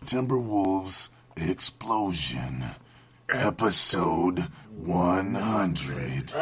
Timberwolves Explosion, Episode 100.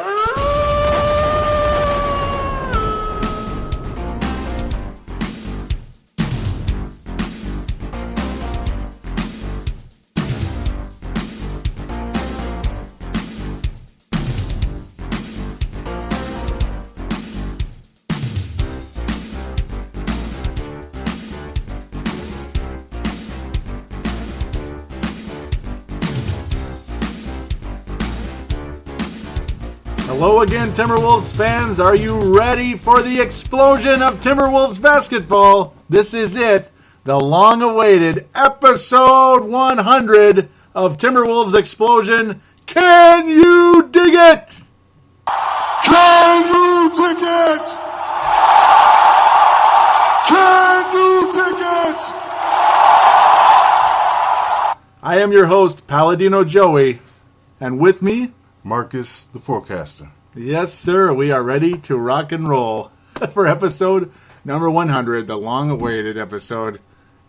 Hello again, Timberwolves fans. Are you ready for the explosion of Timberwolves basketball? This is it, the long-awaited episode 100 of Timberwolves Explosion. Can you dig it? Can you dig it? Can you dig it? I am your host, Paladino Joey, and with me, Marcus, the forecaster. yes, sir, we are ready to rock and roll for episode number 100, the long-awaited episode.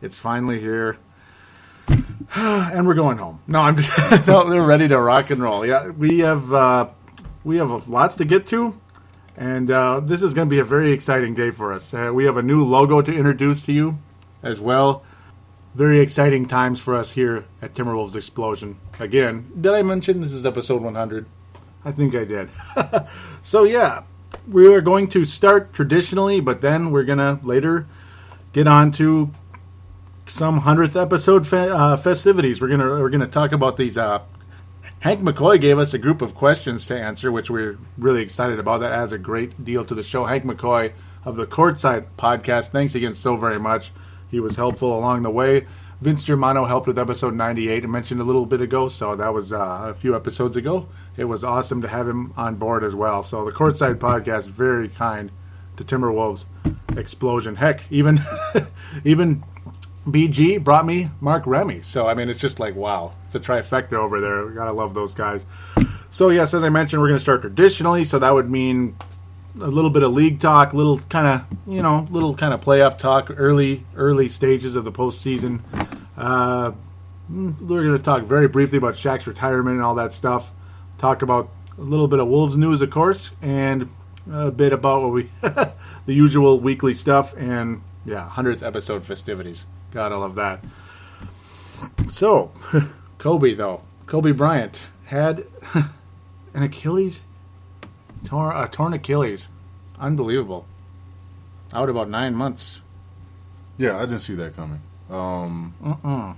It's finally here, and we're going home. No, I'm just no, they're ready to rock and roll. Yeah, we have lots to get to, and this is going to be a very exciting day for us. We have a new logo to introduce to you as well. Very exciting times for us here at Timberwolves Explosion. Again, did I mention this is episode 100? I think I did. So yeah, we are going to start traditionally, but then we're going to later get on to some 100th episode festivities. We're gonna talk about these. Hank McCoy gave us a group of questions to answer, which we're really excited about. That adds a great deal to the show. Hank McCoy of the Courtside podcast, thanks again so very much. He was helpful along the way. Vince Germano helped with episode 98, I mentioned a little bit ago, so that was a few episodes ago. It was awesome to have him on board as well. So the Courtside podcast, very kind to Timberwolves Explosion. Heck, even BG brought me Mark Remy. So, I mean, it's just like, wow. It's a trifecta over there. We gotta love those guys. So, yes, as I mentioned, we're going to start traditionally, so that would mean a little bit of league talk, little kind of playoff talk, early stages of the postseason. We're going to talk very briefly about Shaq's retirement and all that stuff. Talk about a little bit of Wolves news, of course, and a bit about what we the usual weekly stuff, and yeah, 100th episode festivities. Gotta love that. So, Kobe Bryant had an Achilles. A torn Achilles. Unbelievable. Out about 9 months. Yeah, I didn't see that coming. I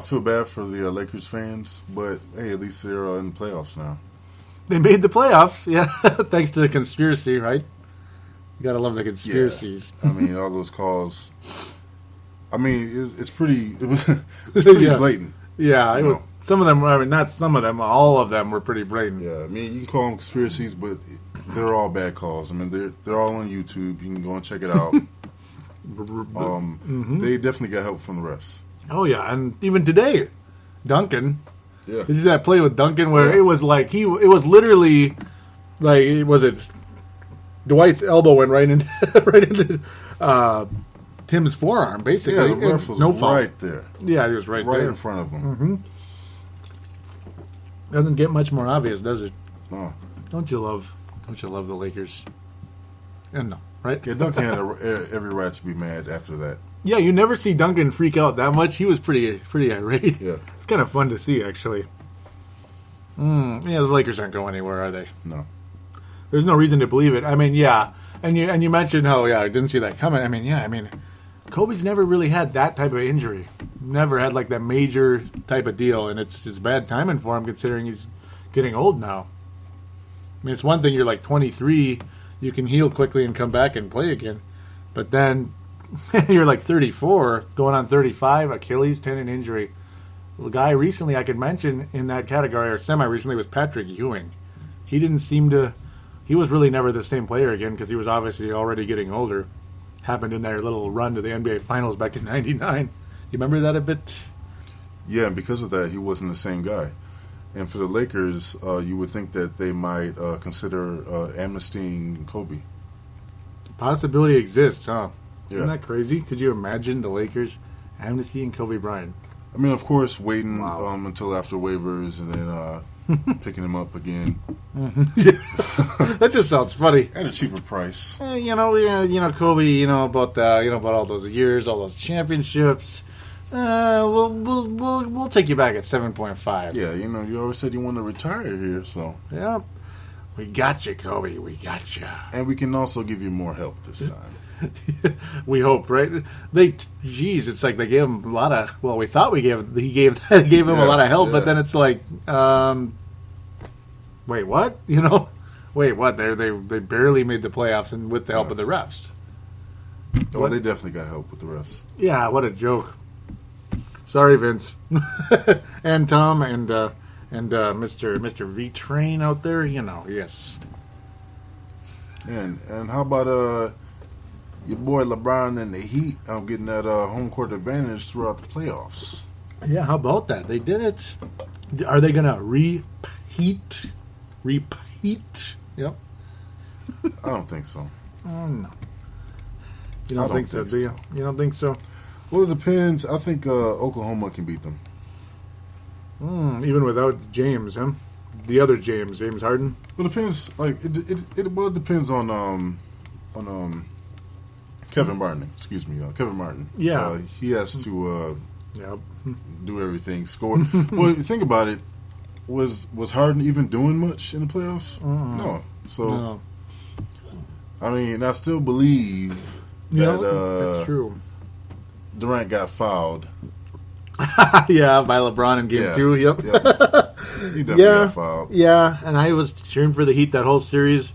feel bad for the Lakers fans, but hey, at least they're in the playoffs now. They made the playoffs, yeah, thanks to the conspiracy, right? You gotta love the conspiracies. Yeah. I mean, all those calls. I mean, it's pretty blatant. Yeah, it was. Some of them, I mean, not some of them, all of them were pretty blatant. Yeah, I mean, you can call them conspiracies, but they're all bad calls. I mean, they're all on YouTube. You can go and check it out. They definitely got help from the refs. Oh, yeah, and even today, Duncan. Yeah. Did you see that play with Duncan where it was like, it was literally, like, was it, Dwight's elbow went right into Tim's forearm, basically. Yeah, the ref was no fault. right there. Yeah, he was right there. Right in front of him. Mm-hmm. Doesn't get much more obvious, does it? No. Don't you love the Lakers? And no, right? Yeah, Duncan had every right to be mad after that. Yeah, you never see Duncan freak out that much. He was pretty irate. Yeah. It's kind of fun to see, actually. Yeah, the Lakers aren't going anywhere, are they? No. There's no reason to believe it. I mean, yeah, and you mentioned how I didn't see that coming. I mean, Kobe's never really had that type of injury. Never had like that major type of deal, and it's bad timing for him considering he's getting old now. I mean, it's one thing you're like 23, you can heal quickly and come back and play again, but then you're like 34, going on 35, Achilles tendon injury. The guy recently I could mention in that category, or semi-recently, was Patrick Ewing. He didn't seem to... He was really never the same player again because he was obviously already getting older. Happened in their little run to the NBA Finals back in '99. You remember that a bit? Yeah, and because of that, he wasn't the same guy. And for the Lakers, you would think that they might consider amnestying Kobe. The possibility exists, huh? Yeah. Isn't that crazy? Could you imagine the Lakers Amnesty and Kobe Bryant. I mean, of course, waiting Wow. until after waivers and then picking him up again That just sounds funny. at a cheaper price. Kobe. About all those years, all those championships. We'll take you back at 7.5. Yeah, you always said you want to retire here, so. Yep. We got you, Kobe. We got you. And we can also give you more help this time. We hope, right? It's like they gave him a lot of. Well, we thought he gave him a lot of help, but then it's like, wait, what? Wait, what? They barely made the playoffs, and with the help of the refs. Oh, they definitely got help with the refs. Yeah, what a joke. Sorry, Vince, and Tom, and Mr. V Train out there. Yes. And how about your boy LeBron and the Heat getting that home court advantage throughout the playoffs? Yeah, how about that? They did it. Are they going to repeat? Yep. I don't think so. No. You don't think so, do you? You don't think so? Well, it depends. I think Oklahoma can beat them. Even without James, huh? The other James Harden? Well, it depends. Like it depends on Kevin Martin. Excuse me, Kevin Martin. Yeah. He has to Yep. do everything. Score. Well, think about it. Was Harden even doing much in the playoffs? No. So, No. I mean, I still believe that That's true. Durant got fouled. Yeah, by LeBron in Game 2. Yep. He definitely got fouled. Yeah, and I was cheering for the Heat that whole series.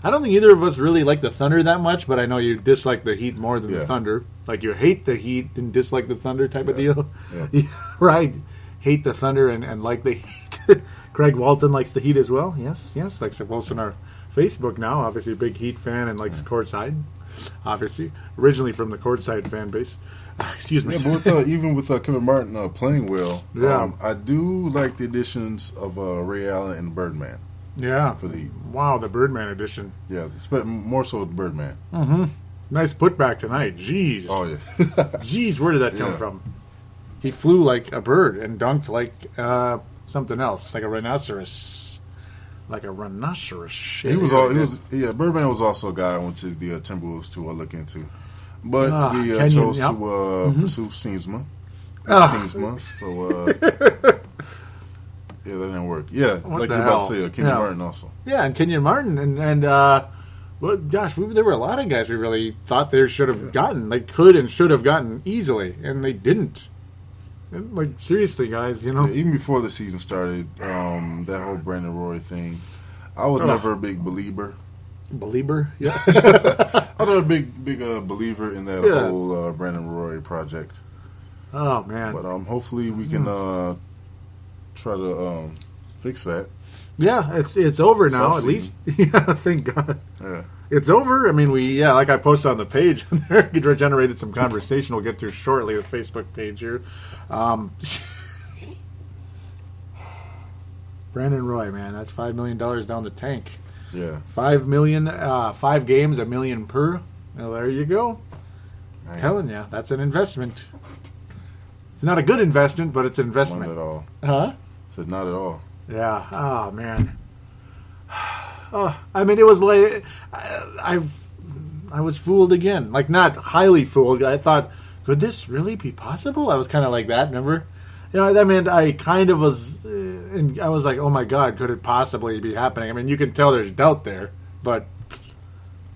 I don't think either of us really like the Thunder that much, but I know you dislike the Heat more than the Thunder. Like you hate the Heat and dislike the Thunder type of deal. Yeah. Right. Hate the Thunder and like the Heat. Craig Walton likes the Heat as well. Yes. Likes to post on our Facebook now. Obviously a big Heat fan and likes Courtside. Obviously. Originally from the Courtside fan base. Excuse me. Yeah, but even with Kevin Martin playing well, Yeah. I do like the additions of Ray Allen and Birdman. Yeah. For the Heat. Wow, the Birdman edition. Yeah, more so the Birdman. Nice putback tonight. Jeez. Oh, yeah. Jeez, where did that come Yeah. from? He flew like a bird and dunked like something else, like a rhinoceros. Birdman was also a guy I went to the Timberwolves to look into. But we chose to pursue Steensma. So, yeah, that didn't work. Yeah, What like the you were about to hell? say, Kenyon Martin also. Yeah, and Kenyon Martin. And well, gosh, there were a lot of guys we really thought they should have gotten. They could and should have gotten easily, and they didn't. And, like, seriously, guys, Yeah, even before the season started, that whole Brandon Roy thing, I was never a big believer. Believer? Yeah. I was a big believer in that whole Brandon Roy project. Oh, man. But hopefully we can try to fix that. Yeah, it's over now, at least. Yeah, thank God. Yeah. It's over. I mean, like I posted on the page, there generated some conversation we'll get to shortly, the Facebook page here. Brandon Roy, man, that's $5 million down the tank. Yeah. 5 million, 5 games, $1 million per. Well, there you go. Man. Telling you, that's an investment. It's not a good investment, but it's an investment. Not at all. Huh? Said not at all. Yeah. Oh, man. Oh, I mean, it was like I was fooled again. Like, not highly fooled. I thought, could this really be possible? I was kind of like that. Remember? I mean, I kind of was. And I was like, oh my God, could it possibly be happening? I mean, you can tell there's doubt there, but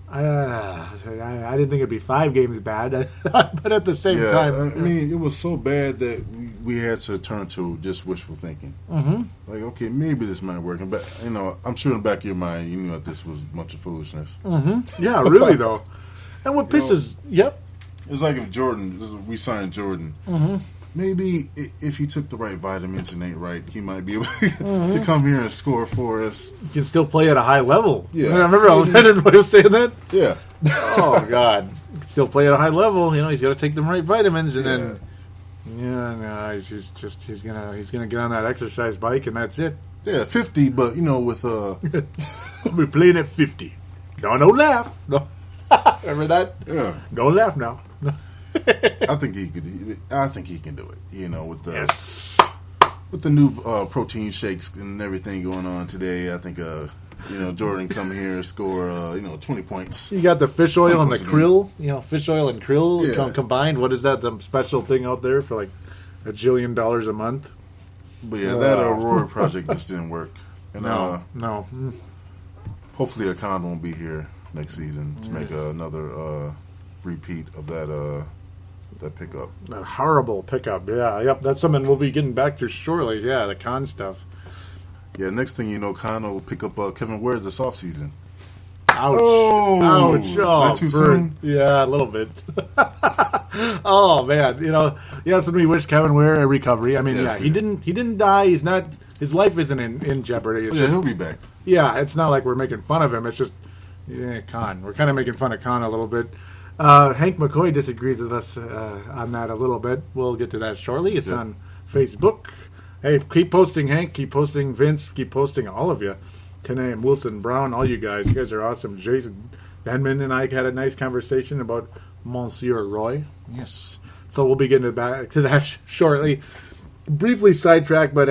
I didn't think it'd be 5 games bad. But at the same time, I mean, it was so bad that we had to turn to just wishful thinking. Mm-hmm. Like, okay, maybe this might work. But I'm sure in the back of your mind, you knew that this was a bunch of foolishness. Mm-hmm. Yeah, really though. And what pisses? Yep. It's like if we signed Jordan. Mm-hmm. Maybe if he took the right vitamins and ate right, he might be able to come here and score for us. You can still play at a high level. Yeah. I remember everybody was saying that. Yeah. Oh God, he can still play at a high level. He's got to take the right vitamins, and then he's gonna get on that exercise bike, and that's it. Yeah, 50, but with I'll be playing at 50. No, don't laugh. No, remember that? Yeah. Don't laugh now. I think he could. I think he can do it. You know, with the Yes. with the new protein shakes and everything going on today, I think Jordan come here and score 20 points. You got the fish oil and the 20 points krill. Fish oil and krill Yeah. combined. What is that? Some special thing out there for like $1 jillion a month? But yeah, that Aurora project just didn't work. And No. hopefully Akon won't be here next season to make another repeat of that pickup. That horrible pickup. Yeah, yep. That's something we'll be getting back to shortly. Yeah, the con stuff. Yeah, next thing you know, Khan will pick up Kevin Ware this offseason. Ouch. Oh, Ouch. is Oh, that too soon? Yeah, a little bit. Oh, man. Yes, and we wish Kevin Ware a recovery. I mean, he didn't die. He's not, his life isn't in jeopardy. It's He'll be back. Yeah, it's not like we're making fun of him. It's just, Khan. We're kind of making fun of Khan a little bit. Hank McCoy disagrees with us on that a little bit. We'll get to that shortly. It's on Facebook. Hey, keep posting, Hank. Keep posting, Vince. Keep posting, all of you. Tanae, Wilson, Brown, all you guys. You guys are awesome. Jason Denman and I had a nice conversation about Monsieur Roy. Yes. So we'll be getting back to that shortly. Briefly sidetracked, but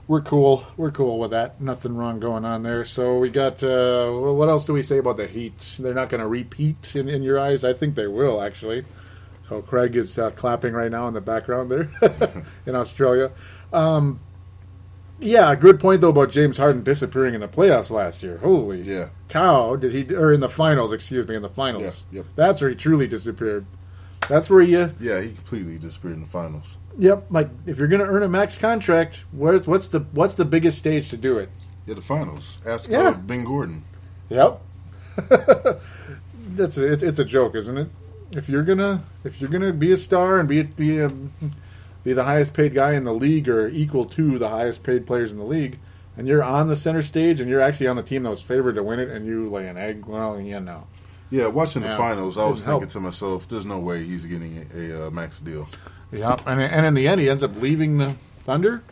we're cool. We're cool with that. Nothing wrong going on there. So we got, what else do we say about the Heat? They're not going to repeat in your eyes? I think they will, actually. So Craig is clapping right now in the background there in Australia. Yeah, good point, though, about James Harden disappearing in the playoffs last year. Holy cow, or in the finals, in the finals. Yeah, yep. That's where he truly disappeared. That's where you... Yeah, he completely disappeared in the finals. Yep, like if you're going to earn a max contract, what's the biggest stage to do it? Yeah, the finals. Ask Ben Gordon. Yep. It's a joke, isn't it? If you're gonna be a star and be the highest paid guy in the league or equal to the highest paid players in the league, and you're on the center stage and you're actually on the team that was favored to win it, and you lay an egg, well, no. Yeah, watching the finals, I was thinking to myself, "There's no way he's getting a max deal." Yeah, and in the end, he ends up leaving the Thunder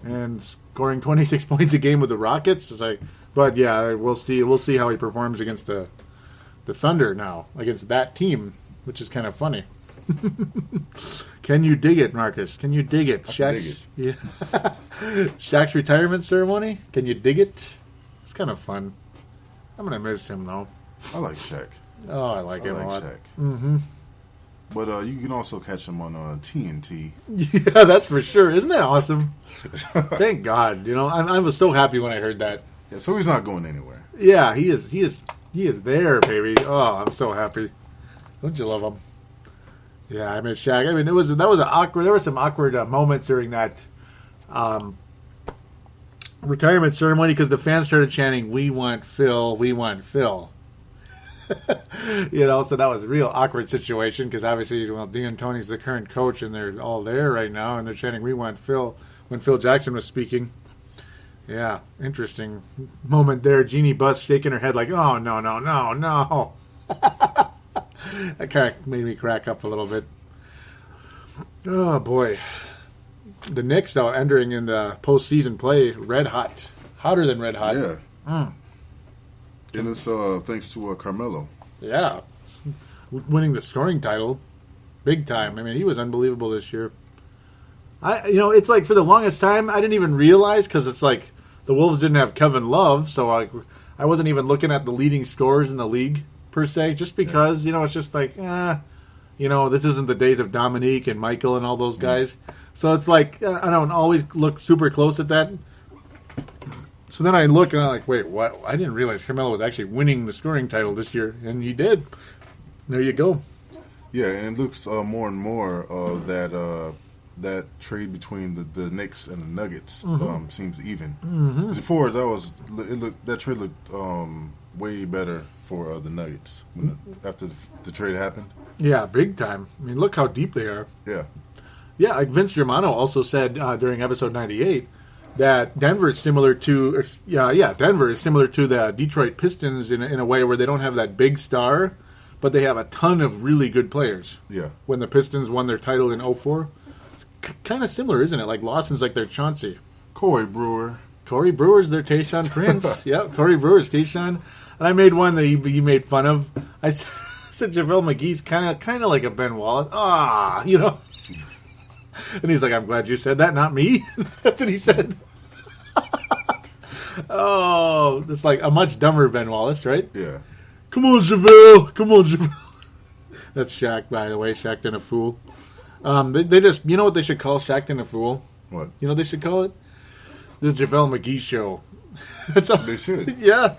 and scoring 26 points a game with the Rockets. It's like, but yeah, we'll see how he performs against the Thunder now, against that team, which is kind of funny. Can you dig it, Marcus? Can you dig it? I can dig it. Yeah. Shaq's retirement ceremony. Can you dig it? It's kind of fun. I'm gonna miss him though. I like Shaq. Oh, I like him a lot. Shaq. Mm-hmm. But you can also catch him on TNT. Yeah, that's for sure. Isn't that awesome? Thank God. I was so happy when I heard that. Yeah, so he's not going anywhere. Yeah, he is there, baby. Oh, I'm so happy. Don't you love him? Yeah, I miss Shaq. I mean, there was some awkward moments during that retirement ceremony because the fans started chanting, "We want Phil, we want Phil." So that was a real awkward situation because obviously, D'Antoni's the current coach and they're all there right now and they're chanting, "We want Phil," when Phil Jackson was speaking. Yeah, interesting moment there. Jeannie Buss shaking her head like, "Oh, no, no, no, no." That kind of made me crack up a little bit. Oh, boy. The Knicks, though, entering in the postseason play, red hot. Hotter than red hot. Yeah. And it's thanks to Carmelo. Yeah. Winning the scoring title. Big time. I mean, he was unbelievable this year. It's like for the longest time, I didn't even realize because it's like the Wolves didn't have Kevin Love, so I wasn't even looking at the leading scorers in the league, per se, just because, it's just like, this isn't the days of Dominique and Michael and all those guys. So it's like, I don't always look super close at that. So then I look and I'm like, wait, what? I didn't realize Carmelo was actually winning the scoring title this year, and he did. There you go. Yeah, and it looks more and more that trade between the Knicks and the Nuggets seems even. Mm-hmm. Before that trade looked way better for the Nuggets after the trade happened. Yeah, big time. I mean, look how deep they are. Yeah. Yeah, like Vince Germano also said during episode 98 that Denver is similar to the Detroit Pistons in a way where they don't have that big star, but they have a ton of really good players. Yeah. When the Pistons won their title in 2004. It's kind of similar, isn't it? Like Lawson's like their Chauncey. Corey Brewer's their Tayshaun Prince. Yep, Corey Brewer's Tayshaun. And I made one that he made fun of. I said JaVale McGee's kind of like a Ben Wallace. You know. And he's like, I'm glad you said that, not me. That's what he said. Oh, it's like a much dumber Ben Wallace, right? Yeah. Come on, JaVale. Come on, JaVale. That's Shaq, by the way. Shaq and a fool. They just, you know what they should call Shaq and a fool? What? You know what they should call it? The JaVale McGee Show. That's all. They should. Yeah.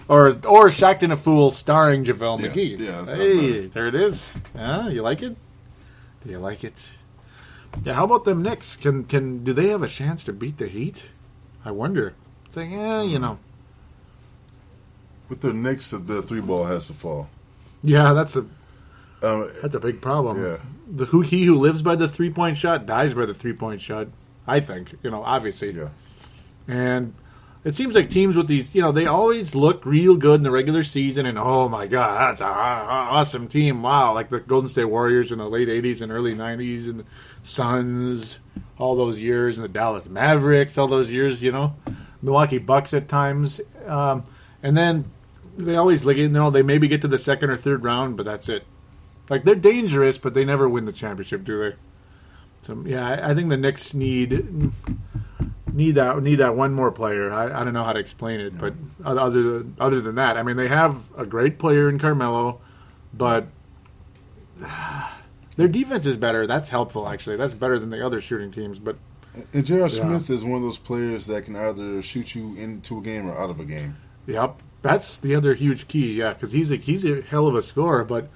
Or Shaq and a Fool starring JaVale McGee. Yeah. Hey, there it is. You like it? Do you like it? Yeah. How about them Knicks? Do they have a chance to beat the Heat? I wonder. It's like, you know. With the Knicks, the three ball has to fall. Yeah, that's a big problem. Yeah. He who lives by the 3-point shot dies by the 3-point shot. I think, obviously. Yeah. And it seems like teams with these, they always look real good in the regular season, and oh my God, that's an awesome team. Wow, like the Golden State Warriors in the late 80s and early 90s, and the Suns all those years, and the Dallas Mavericks all those years, Milwaukee Bucks at times. And then they always, they maybe get to the second or third round, but that's it. Like, they're dangerous, but they never win the championship, do they? So, yeah, I think the Knicks need that one more player. I don't know how to explain it, but other than that, I mean, they have a great player in Carmelo, but their defense is better. That's helpful, actually. That's better than the other shooting teams. But and J.R. Smith is one of those players that can either shoot you into a game or out of a game. Yep, that's the other huge key. Yeah, because he's a hell of a scorer, but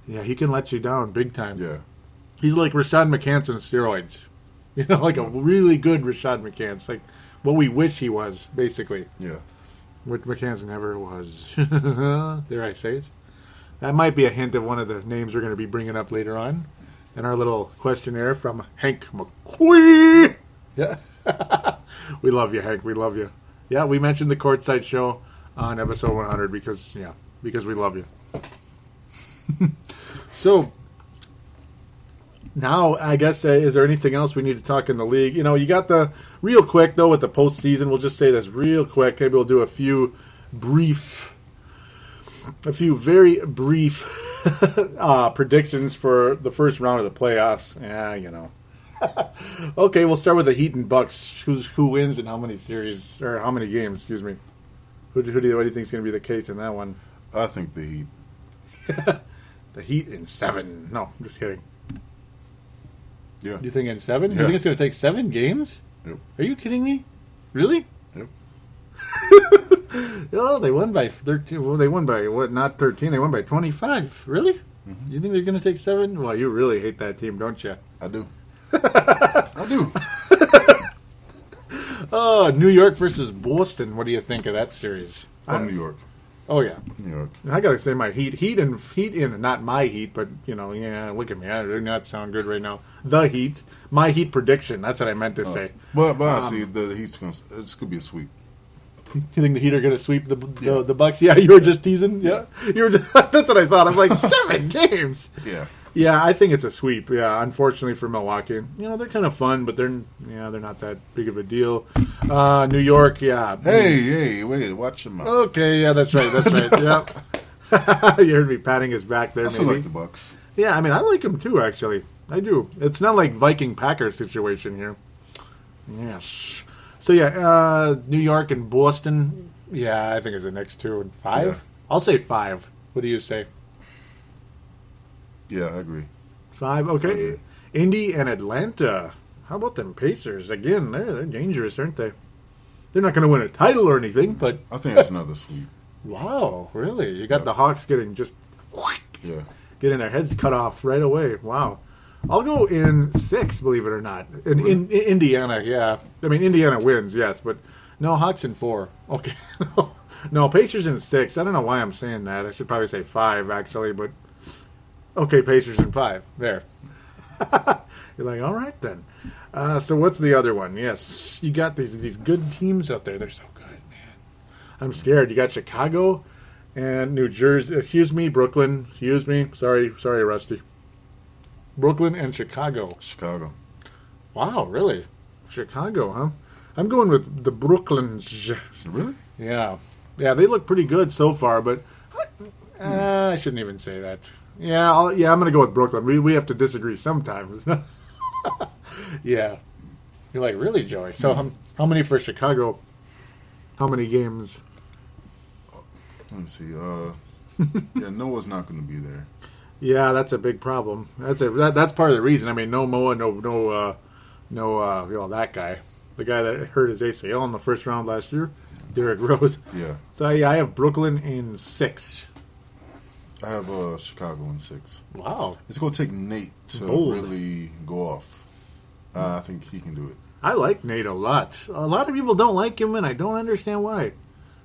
yeah, he can let you down big time. Yeah, he's like Rashad McCants on steroids. Like a really good Rashad McCants, like what we wish he was, basically. Yeah. What McCants never was. Dare I say it? That might be a hint of one of the names we're going to be bringing up later on in our little questionnaire from Hank McCoy. Yeah. We love you, Hank. We love you. Yeah, we mentioned the Courtside show on episode 100 because we love you. So, now, I guess, is there anything else we need to talk in the league? You got the, real quick, though, with the postseason, we'll just say this real quick. Maybe we'll do a few very brief predictions for the first round of the playoffs. Yeah, Okay, we'll start with the Heat and Bucks. Who wins and how many series, or how many games, excuse me. What do you think is going to be the case in that one? I think the Heat. The Heat in 7. No, I'm just kidding. Yeah. Do you think in 7? Yeah. You think it's going to take 7 games? Yep. Are you kidding me? Really? Yep. Oh, they won by 13. Well, they won by, what, not 13. They won by 25. Really? Mm-hmm. You think they're going to take 7? Well, you really hate that team, don't you? I do. I do. Oh, New York versus Boston. What do you think of that series? I'm New York. Oh, yeah. New York. I got to say my Heat in, not my Heat, but, look at me. I do not sound good right now. The Heat. My Heat prediction. That's what I meant to say. But honestly, the Heat's this could be a sweep. You think the Heat are going to sweep the Bucks? Yeah, you were just teasing? Yeah. You were just, that's what I thought. I'm like, 7 games? Yeah. Yeah, I think it's a sweep. Yeah, unfortunately for Milwaukee. They're kind of fun, but they're not that big of a deal. New York, yeah. Hey, wait, watch your mouth. Okay, yeah, that's right. Yep. You heard me patting his back there, I still maybe. like the Bucks. Yeah, I mean, I like them too, actually. I do. It's not like Viking-Packer situation here. Yes. So, yeah, New York and Boston, yeah, I think it's the next 2 and 5. Yeah. I'll say 5. What do you say? Yeah, I agree. 5, okay. Indy and Atlanta. How about them Pacers? Again, they're dangerous, aren't they? They're not going to win a title or anything, but... I think it's another sweep. Wow, really? You got the Hawks getting just... Yeah. Getting their heads cut off right away. Wow. I'll go in 6, believe it or not. In Indiana, yeah. I mean, Indiana wins, yes, but no, Hawks in 4. Okay. No, Pacers in 6. I don't know why I'm saying that. I should probably say 5, actually, but... Okay, Pacers in 5. There. You're like, all right then. So what's the other one? Yes, you got these good teams out there. They're so good, man. I'm scared. You got Chicago and New Jersey. Brooklyn. Excuse me. Sorry, Rusty. Brooklyn and Chicago. Chicago. Wow, really? Chicago, huh? I'm going with the Brooklyns. Really? Yeah. Yeah, they look pretty good so far, but I shouldn't even say that. Yeah, I'm going to go with Brooklyn. We have to disagree sometimes. Yeah. You're like, really, Joey? So how many for Chicago? How many games? Let me see. Yeah, Noah's not going to be there. Yeah, that's a big problem. That's part of the reason. I mean, no Moa, no, that guy. The guy that hurt his ACL in the first round last year, Derrick Rose. Yeah. So, yeah, I have Brooklyn in 6. I have Chicago in 6. Wow. It's going to take Nate to really go off. I think he can do it. I like Nate a lot. A lot of people don't like him, and I don't understand why.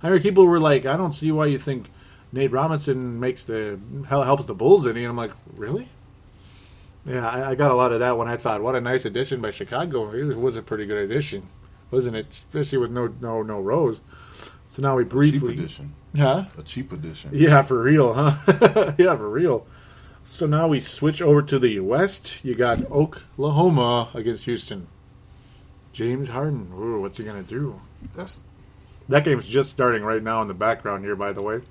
I heard people were like, I don't see why you think Nate Robinson helps the Bulls any. And I'm like, really? Yeah, I got a lot of that when I thought, what a nice addition by Chicago. It was a pretty good addition, wasn't it? Especially with no Rose. So now we briefly... Cheap addition. Huh? A cheap addition. Yeah, for real, huh? Yeah, for real. So now we switch over to the West. You got Oklahoma against Houston. James Harden. Ooh, what's he going to do? That game's just starting right now in the background here, by the way.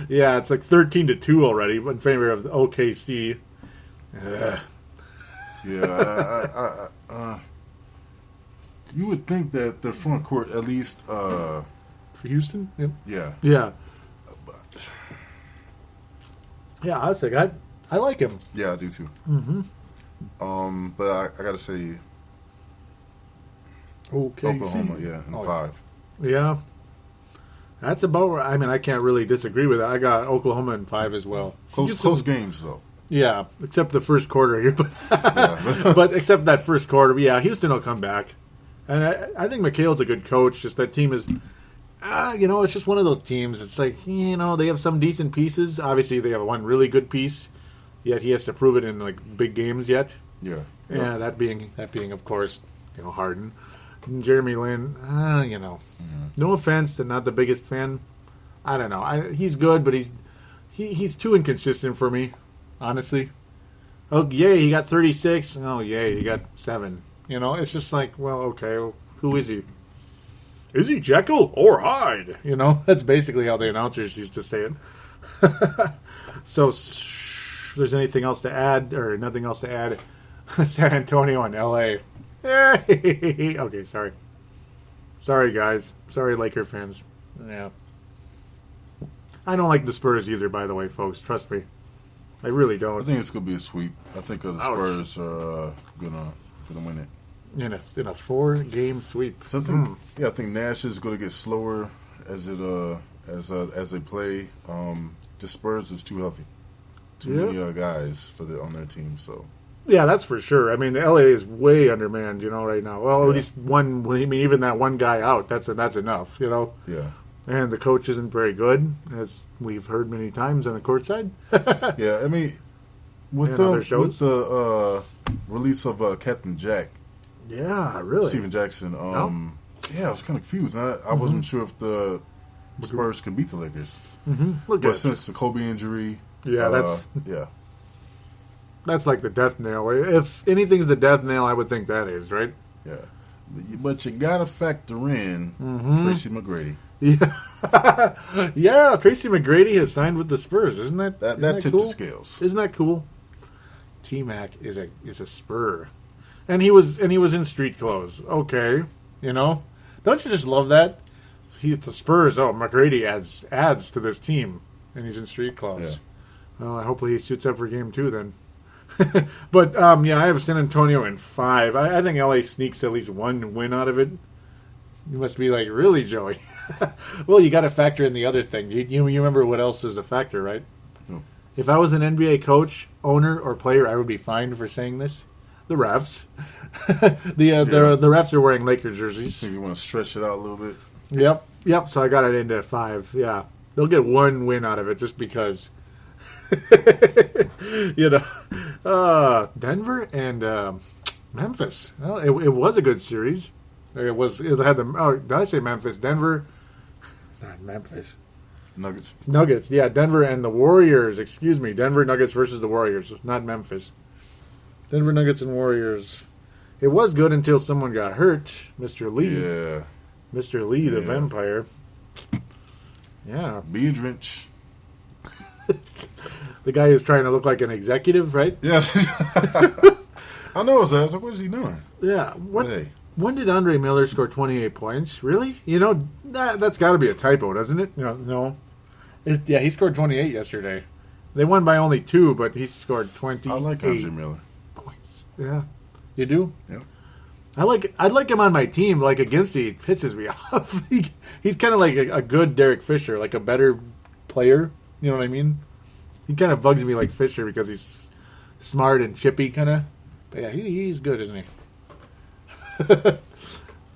Yeah, it's like 13-2 already in favor of the OKC. Yeah, you would think that the front court at least... For Houston? Yep. Yeah. Yeah. Yeah, I think I like him. Yeah, I do too. Mm-hmm. But I got to say... Oklahoma, yeah, in 5. Yeah. That's about where, I mean, I can't really disagree with that. I got Oklahoma in 5 as well. Close games, though. Yeah, except the first quarter here. But except that first quarter, yeah, Houston will come back. And I think McHale's a good coach. Just that team is, it's just one of those teams. It's like, they have some decent pieces. Obviously, they have one really good piece, yet he has to prove it in, like, big games yet. Yeah. Yeah, that being, of course, Harden. Jeremy Lin, no offense to not the biggest fan. I don't know. He's good, but he's too inconsistent for me, honestly. Oh, yay, he got 36. Oh, yay, he got 7. It's just like, well, okay, who is he? Is he Jekyll or Hyde? That's basically how the announcers used to say it. So, if there's anything else to add, or nothing else to add, San Antonio and L.A., okay, sorry. Sorry, guys. Sorry, Laker fans. Yeah. I don't like the Spurs either, by the way, folks. Trust me. I really don't. I think it's going to be a sweep. I think the Spurs are going to win it. In a 4-game sweep. So I think Nash is going to get slower as they play. The Spurs is too healthy. Too many guys on their team, so... Yeah, that's for sure. I mean, the LA is way undermanned, right now. Well, at least one. I mean, even that one guy out, that's enough, Yeah. And the coach isn't very good, as we've heard many times on the courtside. Yeah, I mean, with the release of Captain Jack. Yeah, really. Steven Jackson. Yeah, I was kind of confused. I wasn't sure if the Spurs could beat the Lakers. Mm-hmm. But since the Kobe injury, yeah. That's like the death nail. If anything's the death nail, I would think that is, right? Yeah. But you got to factor in Tracy McGrady. Yeah. Yeah, Tracy McGrady has signed with the Spurs. Isn't that tipped cool? The scales. Isn't that cool? T-Mac is a Spur. And he was in street clothes. Okay. Don't you just love that? The Spurs, McGrady adds to this team, and he's in street clothes. Yeah. Well, hopefully he suits up for game 2 then. But, I have San Antonio in 5. I think LA sneaks at least one win out of it. You must be like, really, Joey? Well, you got to factor in the other thing. You remember what else is a factor, right? No. If I was an NBA coach, owner, or player, I would be fined for saying this. The refs. The refs are wearing Lakers jerseys. So you want to stretch it out a little bit? Yep. So I got it into 5. Yeah. They'll get one win out of it just because... Denver and Memphis. Well, it was a good series. It had them. Oh, did I say Memphis? Denver, not Memphis. Nuggets. Yeah, Denver and the Warriors. Excuse me, Denver Nuggets versus the Warriors, not Memphis. Denver Nuggets and Warriors. It was good until someone got hurt, Mr. Lee. Yeah. Mr. Lee, the vampire. Yeah. Be a drench. The guy who's trying to look like an executive, right? Yeah. I know it's that. I was like, what is he doing? Yeah. When did Andre Miller score 28 points? Really? That's got to be a typo, doesn't it? No. He scored 28 yesterday. They won by only 2, but he scored 28. I like Andre Miller points. Yeah. You do? Yeah. I'd like him on my team. Like against he pisses me off. He's kind of like a good Derek Fisher, like a better player. You know what I mean? He kind of bugs me like Fisher because he's smart and chippy, kind of. But yeah, he's good, isn't he?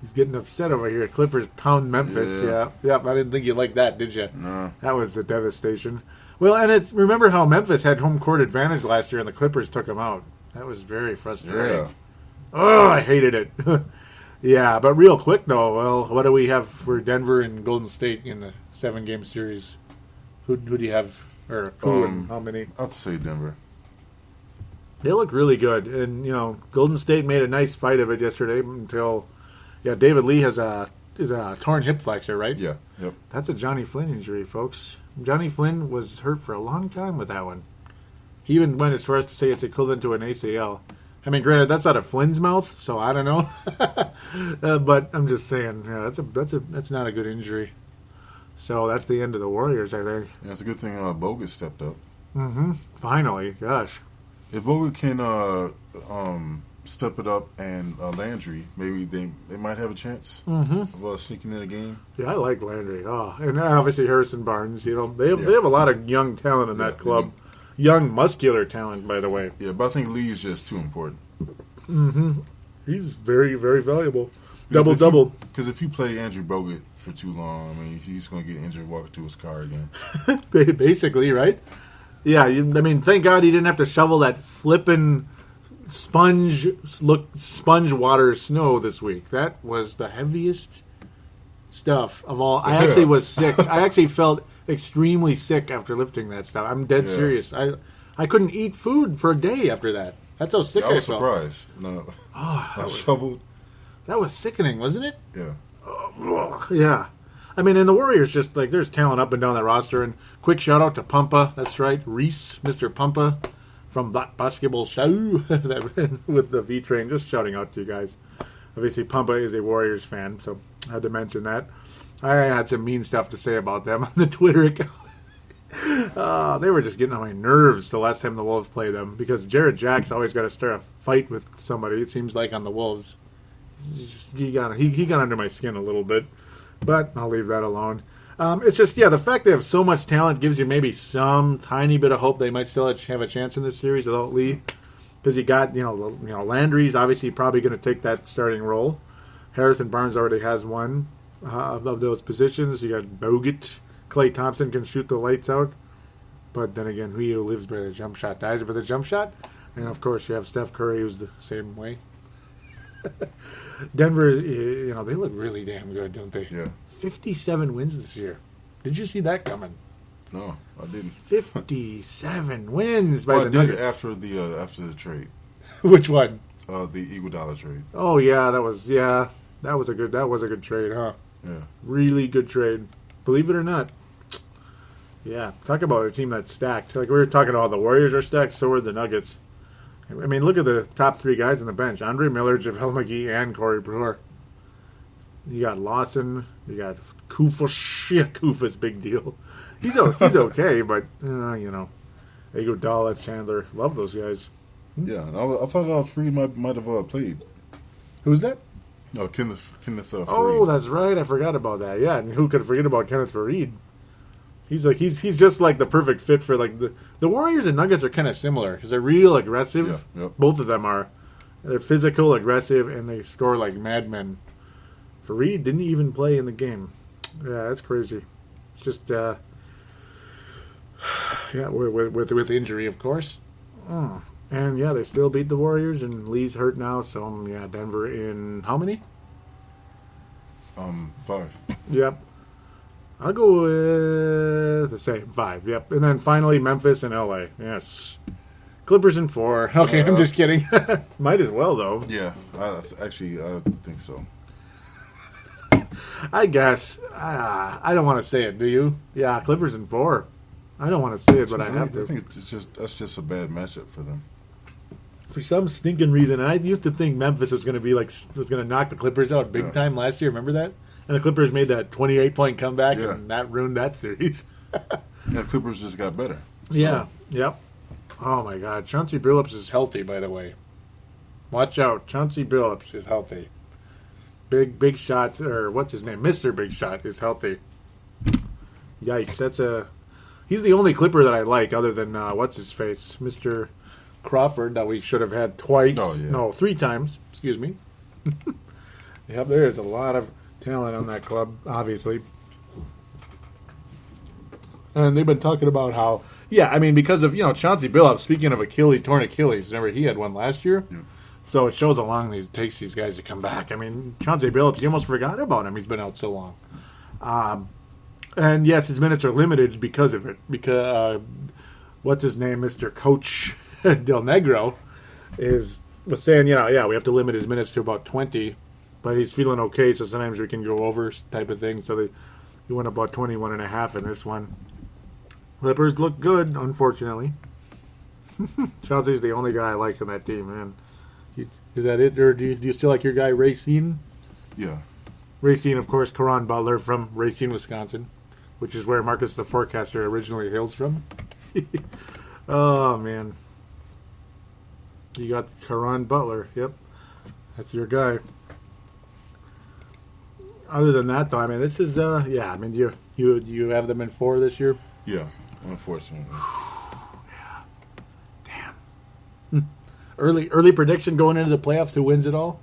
He's getting upset over here. Clippers pound Memphis. Yeah. Yep. I didn't think you liked that, did you? No. That was a devastation. Well, and remember how Memphis had home court advantage last year, and the Clippers took them out. That was very frustrating. Yeah. Oh, I hated it. Yeah, but real quick though, well, what do we have for Denver and Golden State in the 7-game series? Who do you have, or who and how many? I'd say Denver. They look really good, and Golden State made a nice fight of it yesterday until, David Lee is a torn hip flexor, right? Yeah. Yep. That's a Johnny Flynn injury, folks. Johnny Flynn was hurt for a long time with that one. He even went as far as to say it's equivalent to an ACL. I mean, granted, that's out of Flynn's mouth, so I don't know. But I'm just saying, that's not a good injury. So that's the end of the Warriors, I think. Yeah, it's a good thing Bogut stepped up. Mm-hmm. Finally, gosh. If Bogut can step it up and Landry, maybe they might have a chance of sneaking in a game. Yeah, I like Landry. Oh, and obviously Harrison Barnes. They have a lot of young talent in that club. Young, muscular talent, by the way. Yeah, but I think Lee's just too important. Mm-hmm. He's very, very valuable. Double-double. Because if you play Andrew Bogut for too long, I mean, he's going to get injured walking to his car again. Basically, right? Yeah, thank God he didn't have to shovel that flippin' sponge water snow this week. That was the heaviest stuff of all. I actually was sick. I actually felt extremely sick after lifting that stuff. I'm dead serious. I couldn't eat food for a day after that. That's how sick I was felt. Surprised. No, I shoveled. That was sickening, wasn't it? Yeah. Yeah. I mean, and the Warriors just, there's talent up and down that roster. And quick shout-out to Pumpa. That's right. Reese, Mr. Pumpa from that basketball show with the V-Train. Just shouting out to you guys. Obviously, Pumpa is a Warriors fan, so I had to mention that. I had some mean stuff to say about them on the Twitter account. They were just getting on my nerves the last time the Wolves played them because Jared Jack's always got to start a fight with somebody, it seems like, on the Wolves. He got under my skin a little bit. But I'll leave that alone. It's just, the fact they have so much talent gives you maybe some tiny bit of hope they might still have a chance in this series without Lee. Because you got, Landry's obviously probably going to take that starting role. Harrison Barnes already has one of those positions. You got Bogut. Klay Thompson can shoot the lights out. But then again, who lives by the jump shot dies by the jump shot. And, of course, you have Steph Curry, who's the same way. Denver, they look really damn good, don't they? Yeah. 57 wins this year. Did you see that coming? No, I didn't. 57 wins by the Nuggets. After the trade. Which one? The Iguodala trade. Oh yeah, that was a good trade, huh? Yeah. Really good trade. Believe it or not. Yeah, talk about a team that's stacked. Like we were talking about, the Warriors are stacked, so are the Nuggets. I mean, look at the top 3 guys on the bench: Andre Miller, JaVale McGee, and Corey Brewer. You got Lawson. You got Kufa. Yeah, Kufa's big deal. He's okay, but Iguodala, Chandler, love those guys. Yeah, I thought Freed might have played. Who's that? No, Kenneth Freed. Oh, that's right. I forgot about that. Yeah, and who could forget about Kenneth Freed? He's just like the perfect fit for the Warriors and Nuggets are kind of similar because they're real aggressive. Yeah, yep. Both of them are. They're physical, aggressive, and they score like madmen. Fareed didn't even play in the game. Yeah, that's crazy. It's just with injury, of course. And they still beat the Warriors, and Lee's hurt now. So Denver in how many? 5. Yep. I'll go with the same 5. Yep. And then finally Memphis and LA. Yes. Clippers in 4. Okay, I'm just kidding. Might as well though. Yeah, I think so. I guess. I don't want to say it. Do you? Yeah, Clippers in 4. I don't want to say it, but I have to. I think that's just a bad matchup for them. For some stinking reason, I used to think Memphis was going to knock the Clippers out big time last year. Remember that? And the Clippers made that 28-point comeback, and that ruined that series. The Clippers just got better. So. Yeah. Yep. Oh my God, Chauncey Billups is healthy. By the way, watch out. Chauncey Billups is healthy. Big Shot, or what's his name? Mr. Big Shot is healthy. Yikes! He's the only Clipper that I like, other than what's his face, Mr. Crawford, that we should have had twice. Oh, yeah. No, 3 times. Excuse me. Yep, there is a lot of talent on that club, obviously. And they've been talking about how, because of Chauncey Billups. Speaking of torn Achilles, remember he had one last year. Yeah. So it shows how long it takes these guys to come back. I mean, Chauncey Billups, you almost forgot about him. He's been out so long. And yes, his minutes are limited because of it. Because what's his name, Mr. Coach Del Negro, was saying, we have to limit his minutes to about 20, but he's feeling okay, so sometimes we can go over type of thing. So he went about 21 and a half in this one. Clippers look good, unfortunately. Chauncey's the only guy I like on that team, man. Is that it, or do you still like your guy Racine? Yeah. Racine, of course, Caron Butler from Racine, Wisconsin, which is where Marcus the Forecaster originally hails from. Oh, man. You got Caron Butler. Yep. That's your guy. Other than that, though, this is, you have them in 4 this year? Yeah, unfortunately. Yeah. Damn. Early prediction going into the playoffs, who wins it all?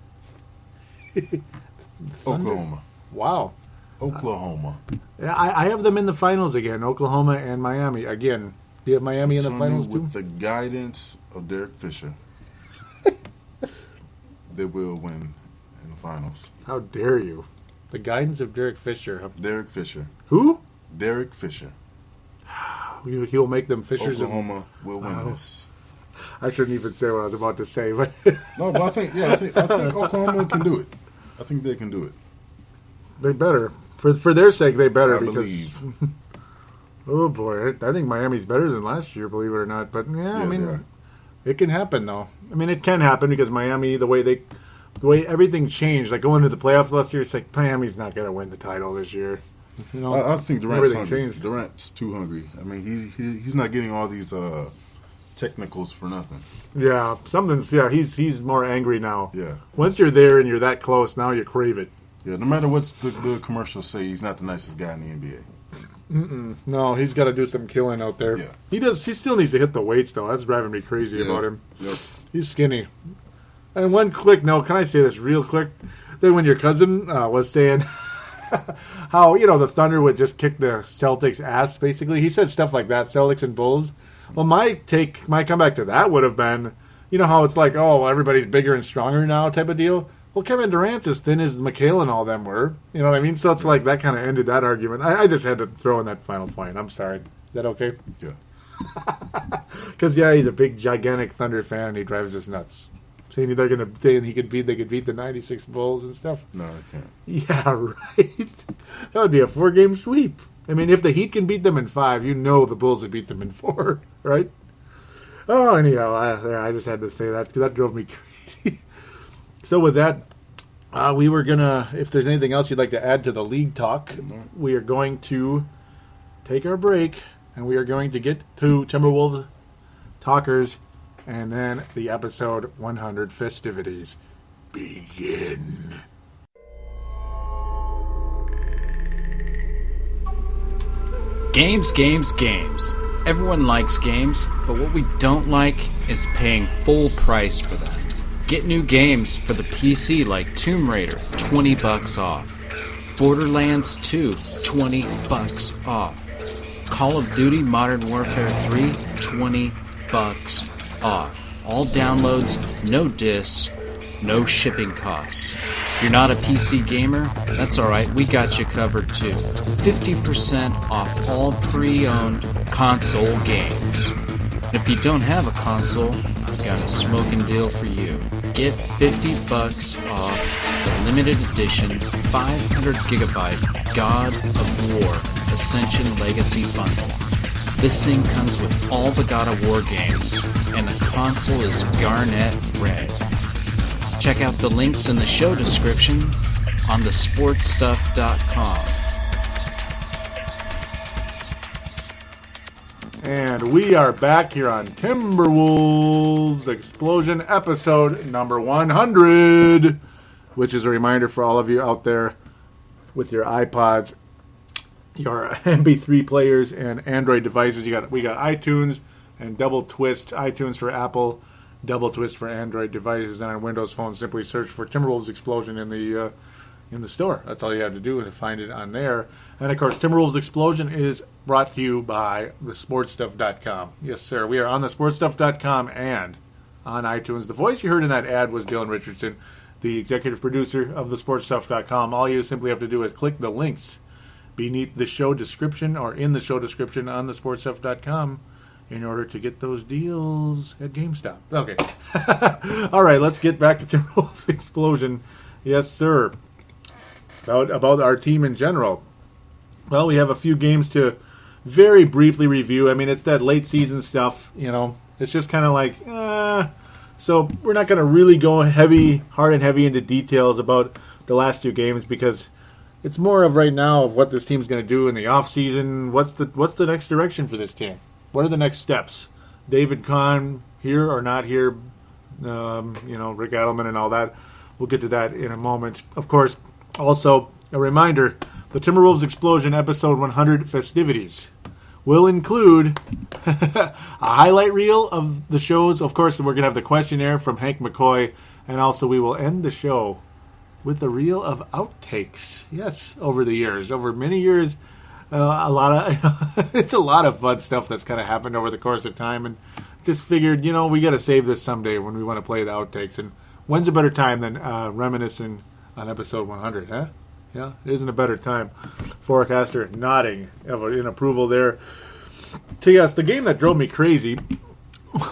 Oklahoma. Wow. Oklahoma. I have them in the finals again, Oklahoma and Miami. Again, do you have Miami in the finals too? With the guidance of Derek Fisher, they will win in the finals. How dare you? The guidance of Derek Fisher. Derek Fisher. Who? Derek Fisher. He will make them Fishers. Oklahoma will win this. I shouldn't even say what I was about to say, but no, but I think Oklahoma can do it. I think they can do it. They better. For their sake, they better. I believe. Oh boy, I think Miami's better than last year, believe it or not. But it can happen though. It can happen because Miami, the way everything changed, like going to the playoffs last year, it's like Miami's not going to win the title this year. I think Durant's hungry. Durant's too hungry. He's not getting all these technicals for nothing. Yeah, he's more angry now. Yeah. Once you're there and you're that close, now you crave it. Yeah, no matter what the commercials say, he's not the nicest guy in the NBA. No, he's got to do some killing out there. Yeah. He does. He still needs to hit the weights, though. That's driving me crazy about him. Yep. He's skinny. And one quick note, can I say this real quick? Then when your cousin was saying how, the Thunder would just kick the Celtics' ass, basically. He said stuff like that, Celtics and Bulls. Well, my comeback to that would have been, how it's like, oh, everybody's bigger and stronger now type of deal. Well, Kevin Durant's as thin as McHale and all them were. You know what I mean? So it's like that kind of ended that argument. I just had to throw in that final point. I'm sorry. Is that okay? Yeah. Because, he's a big, gigantic Thunder fan, and he drives us nuts. Saying they could beat the 96 Bulls and stuff. No, I can't. Yeah, right. That would be a 4-game sweep. If the Heat can beat them in 5, the Bulls would beat them in 4, right? Oh, anyhow, I just had to say that because that drove me crazy. So with that, we were going to, if there's anything else you'd like to add to the league talk, we are going to take our break, and we are going to get to Timberwolves talkers, and then the episode 100 festivities begin. Games, games, games. Everyone likes games, but what we don't like is paying full price for them. Get new games for the PC like Tomb Raider, $20 off. Borderlands 2, $20 off. Call of Duty Modern Warfare 3, $20 off. All downloads, no discs, no shipping costs. You're not a PC gamer? That's alright, we got you covered too. 50% off all pre-owned console games. And if you don't have a console, I've got a smoking deal for you. Get $50 off the limited edition 500 gigabyte God of War Ascension Legacy Bundle. This thing comes with all the God of War games, and the console is garnet red. Check out the links in the show description on thesportstuff.com. And we are back here on Timberwolves Explosion episode number 100, which is a reminder for all of you out there with your iPods, your MP3 players, and Android devices. We got iTunes and Double Twist. iTunes for Apple, Double Twist for Android devices, and on Windows phones, simply search for Timberwolves Explosion in the store. That's all you have to do to find it on there. And of course, Timberwolves Explosion is brought to you by thesportstuff.com. Yes, sir. We are on thesportstuff.com and on iTunes. The voice you heard in that ad was Dylan Richardson, the executive producer of thesportstuff.com. All you simply have to do is click the links beneath the show description or in the show description on thesportstuff.com in order to get those deals at GameStop. Okay. All right, let's get back to Timberwolves Explosion. Yes, sir. About our team in general. Well, we have a few games to very briefly review. I mean, it's that late season stuff, you know. It's just kind of like, so we're not going to really go hard and heavy into details about the last two games because it's more of right now of what this team's going to do in the off season. What's the next direction for this team? What are the next steps? David Kahn here or not here? Rick Adelman and all that. We'll get to that in a moment. Of course, also a reminder: the Timberwolves Explosion episode 100 festivities will include a highlight reel of the shows. Of course, we're going to have the questionnaire from Hank McCoy, and also we will end the show with the reel of outtakes. Yes, over many years, it's a lot of fun stuff that's kind of happened over the course of time, and just figured, we got to save this someday when we want to play the outtakes. And when's a better time than reminiscing on episode 100, huh? Yeah, it isn't a better time. Forecaster nodding in approval there. So yes, the game that drove me crazy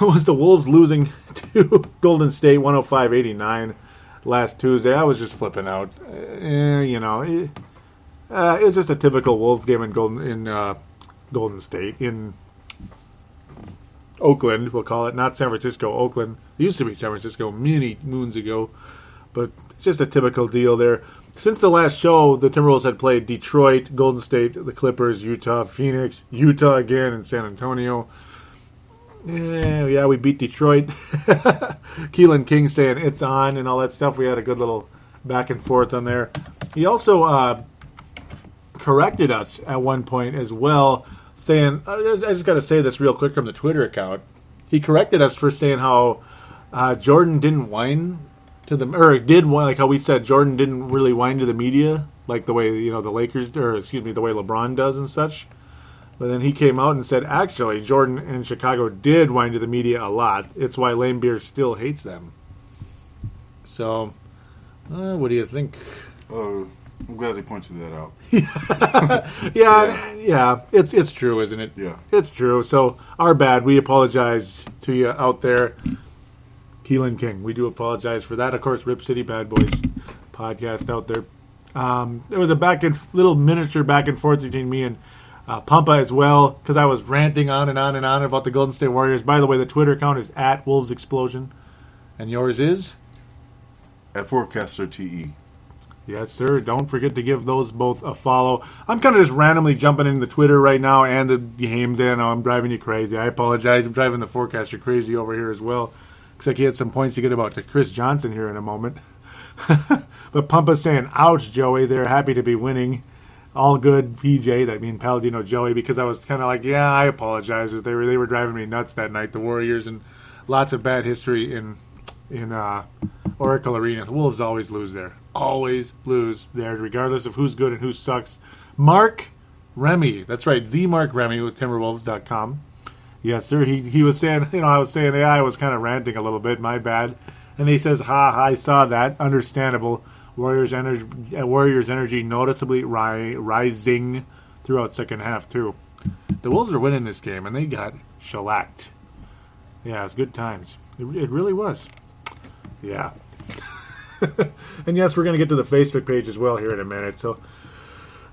was the Wolves losing to Golden State 105-89 last Tuesday. I was just flipping out. It was just a typical Wolves game in Golden State, in Oakland, we'll call it, not San Francisco, Oakland. It used to be San Francisco many moons ago, but it's just a typical deal there. Since the last show, the Timberwolves had played Detroit, Golden State, the Clippers, Utah, Phoenix, Utah again, and San Antonio. Yeah, we beat Detroit. Keelan King saying it's on and all that stuff. We had a good little back and forth on there. He also corrected us at one point as well, saying, I just got to say this real quick from the Twitter account. He corrected us for saying how Jordan didn't whine to the, or did whine, like how we said Jordan didn't really whine to the media, like the way, the Lakers, the way LeBron does and such. But then he came out and said, actually, Jordan and Chicago did whine to the media a lot. It's why Lane Beer still hates them. So, what do you think? I'm glad they pointed that out. Yeah, it's true, isn't it? Yeah. It's true. So, our bad. We apologize to you out there. Keelan King, we do apologize for that. Of course, Rip City Bad Boys podcast out there. There was a little miniature back and forth between me and Pampa as well, because I was ranting on and on and on about the Golden State Warriors. By the way, the Twitter account is @WolvesExplosion, and yours is? @ForecasterTE. Yes, sir. Don't forget to give those both a follow. I'm kind of just randomly jumping into the Twitter right now and the games. I know I'm driving you crazy. I apologize. I'm driving the forecaster crazy over here as well. Looks like he had some points to get about to Chris Johnson here in a moment. But Pumpa's saying, ouch, Joey. They're happy to be winning. All good, PJ. That means Paladino Joey, because I was kind of like, yeah, I apologize. They were driving me nuts that night, the Warriors, and lots of bad history in Oracle Arena. The Wolves always lose there. Always lose there, regardless of who's good and who sucks. Mark Remy. That's right, the Mark Remy with Timberwolves.com. Yes, sir. He was saying, I was saying, I was kind of ranting a little bit. My bad. And he says, I saw that. Understandable. Warriors energy noticeably rising throughout second half, too. The Wolves are winning this game, and they got shellacked. Yeah, it was good times. It really was. Yeah. And yes, we're going to get to the Facebook page as well here in a minute. So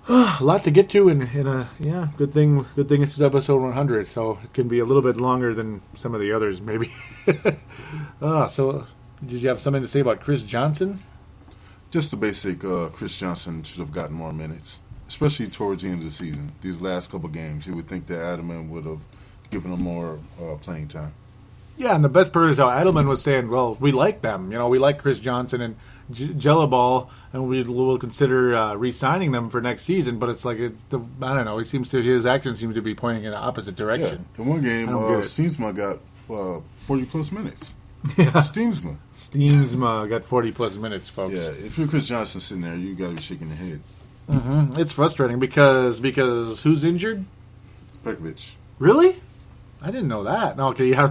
A lot to get to in a good thing this is episode 100, so it can be a little bit longer than some of the others maybe. So did you have something to say about Chris Johnson? Just the basic. Chris Johnson should have gotten more minutes, especially towards the end of the season. These last couple games, you would think that Adelman would have given him more playing time. Yeah, and the best part is how Adelman was saying, well, we like them. We like Chris Johnson and Jellaball, and we'll consider re-signing them for next season. But it's like, I don't know, his actions seem to be pointing in the opposite direction. Yeah. In one game, Steensma got 40-plus minutes. Yeah. Steensma got 40-plus minutes, folks. Yeah, if you're Chris Johnson sitting there, you got to be shaking your head. Mm-hmm. It's frustrating because who's injured? Pekovic. Really? I didn't know that. Okay, yeah.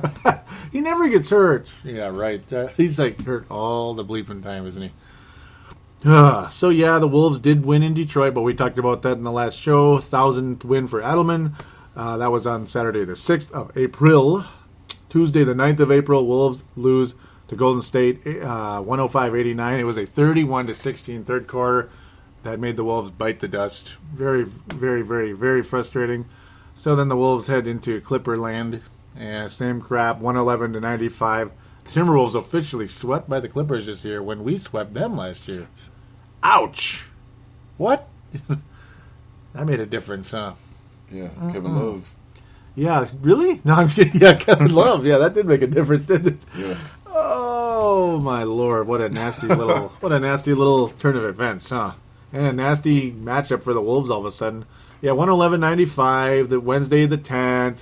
He never gets hurt. Yeah, right. He's like hurt all the bleeping time, isn't he? So, yeah, the Wolves did win in Detroit, but we talked about that in the last show. 1,000th win for Adelman. That was on Saturday the 6th of April. Tuesday the 9th of April, Wolves lose to Golden State 105-89. It was a 31-16 third quarter that made the Wolves bite the dust. Very, very, very, very frustrating. So then the Wolves head into Clipper land. Same crap, 111-95. The Timberwolves officially swept by the Clippers this year when we swept them last year. Ouch! What? That made a difference, huh? Yeah, Kevin Love. Yeah, really? No, I'm just kidding. Yeah, Kevin Love. Yeah, that did make a difference, didn't it? Yeah. Oh my Lord! What a nasty little turn of events, huh? And a nasty matchup for the Wolves all of a sudden. Yeah, 111-95, the Wednesday the 10th.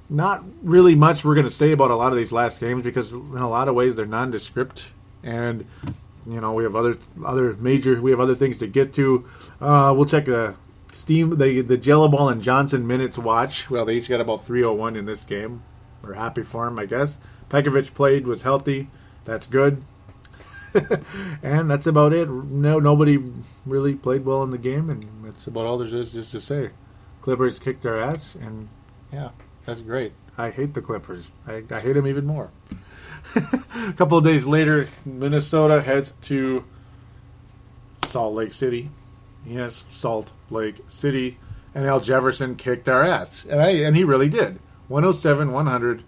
Not really much we're going to say about a lot of these last games because in a lot of ways they're nondescript. And, we have other things to get to. We'll check the Jellaball and Johnson minutes watch. Well, they each got about 301 in this game. We're happy for them, I guess. Pekovic played, was healthy. That's good. And that's about it. No, nobody really played well in the game, and that's about all there is just to say. Clippers kicked our ass, and yeah, that's great. I hate the Clippers. I hate them even more. A couple of days later, Minnesota heads to Salt Lake City. Yes, Salt Lake City. And Al Jefferson kicked our ass. And he really did. 107-100.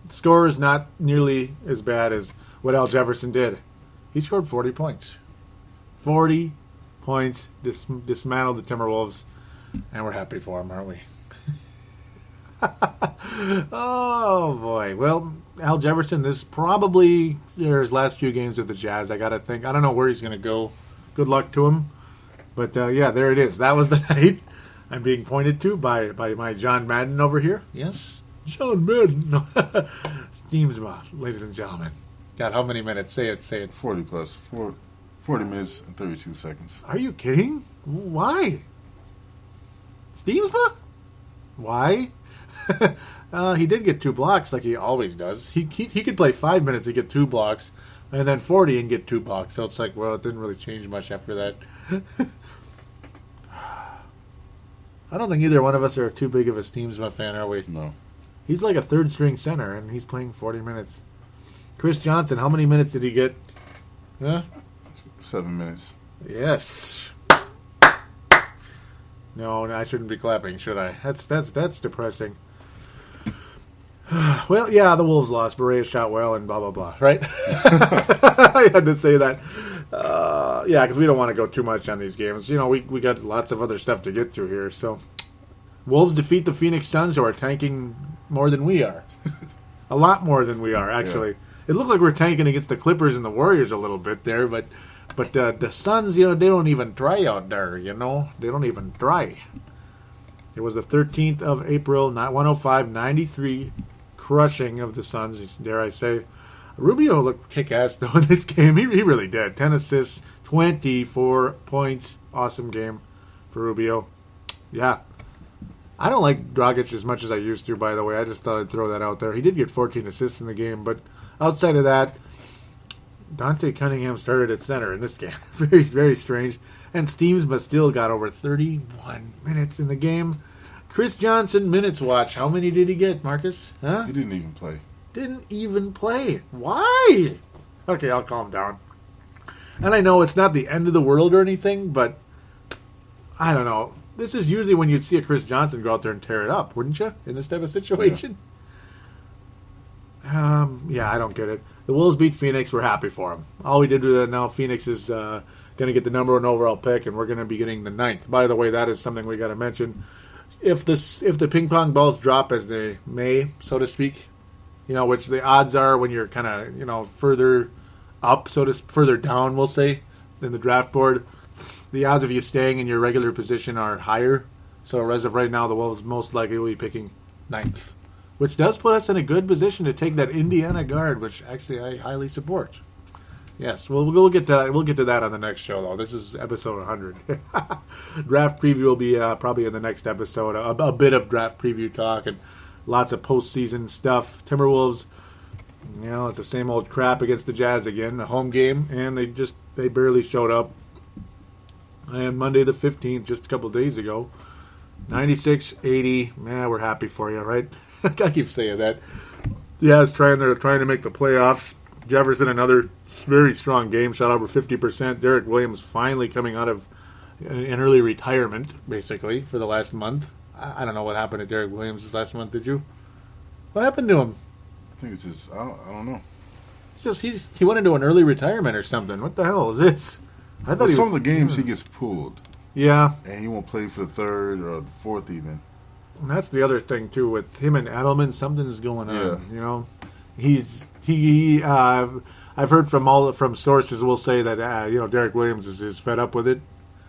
The score is not nearly as bad as what Al Jefferson did. He scored 40 points. 40 points, dismantled the Timberwolves, and we're happy for him, aren't we? Oh, boy. Well, Al Jefferson, this is probably his last few games with the Jazz, I got to think. I don't know where he's going to go. Good luck to him. But, yeah, there it is. That was the night I'm being pointed to by my John Madden over here. Yes, John Madden. No. Steamsma, ladies and gentlemen. God, how many minutes? Say it. 40 plus. 40 minutes and 32 seconds. Are you kidding? Why? Steamsma? Why? He did get 2 blocks like he always does. He could play 5 minutes and get 2 blocks, and then 40 and get 2 blocks. So it's like, well, it didn't really change much after that. I don't think either one of us are too big of a Steamsma fan, are we? No. He's like a third-string center, and he's playing 40 minutes. Chris Johnson, how many minutes did he get? Huh? 7 minutes. Yes. No, I shouldn't be clapping, should I? That's depressing. Well, yeah, the Wolves lost. Berea shot well and blah, blah, blah, right? I had to say that. Yeah, because we don't want to go too much on these games. We got lots of other stuff to get to here. So, Wolves defeat the Phoenix Suns, who are tanking more than we are. A lot more than we are, actually. Yeah. It looked like we're tanking against the Clippers and the Warriors a little bit there, but the Suns, they don't even try out there, They don't even try. It was the 13th of April, 105-93, crushing of the Suns, dare I say. Rubio looked kick-ass, though, in this game. He really did. 10 assists, 24 points. Awesome game for Rubio. Yeah. I don't like Dragic as much as I used to, by the way. I just thought I'd throw that out there. He did get 14 assists in the game, but outside of that, Dante Cunningham started at center in this game. Very, very strange. And Steamsma still got over 31 minutes in the game. Chris Johnson, minutes watch. How many did he get, Marcus? Huh? He didn't even play. Didn't even play. Why? Okay, I'll calm down. And I know it's not the end of the world or anything, but I don't know. This is usually when you'd see a Chris Johnson go out there and tear it up, wouldn't you? In this type of situation. Yeah, I don't get it. The Wolves beat Phoenix. We're happy for them. All we did with that now, Phoenix is going to get the number 1 overall pick, and we're going to be getting the 9th. By the way, that is something we got to mention. If the ping pong balls drop as they may, so to speak, which the odds are when you're kind of further up, further down, we'll say, than the draft board, the odds of you staying in your regular position are higher. So as of right now, the Wolves most likely will be picking 9th. Which does put us in a good position to take that Indiana guard, which actually I highly support. Yes, we'll get to that. We'll get to that on the next show, though. This is episode 100. Draft preview will be probably in the next episode. A bit of draft preview talk and lots of postseason stuff. Timberwolves, it's the same old crap against the Jazz again. A home game, and they barely showed up. And Monday the 15th, just a couple days ago, 96-80. Man, we're happy for you, right? I keep saying that. Yeah, they're trying to make the playoffs. Jefferson, another very strong game, shot over 50%. Derek Williams finally coming out of an early retirement, basically, for the last month. I don't know what happened to Derek Williams this last month, did you? What happened to him? I think it's just, I don't know. It's just he went into an early retirement or something. What the hell is this? I thought some of the games he gets pulled. Yeah. And he won't play for the 3rd or the 4th even. And that's the other thing too with him and Edelman. Something's going on. Yeah. I've heard from sources will say that Derek Williams is fed up with it.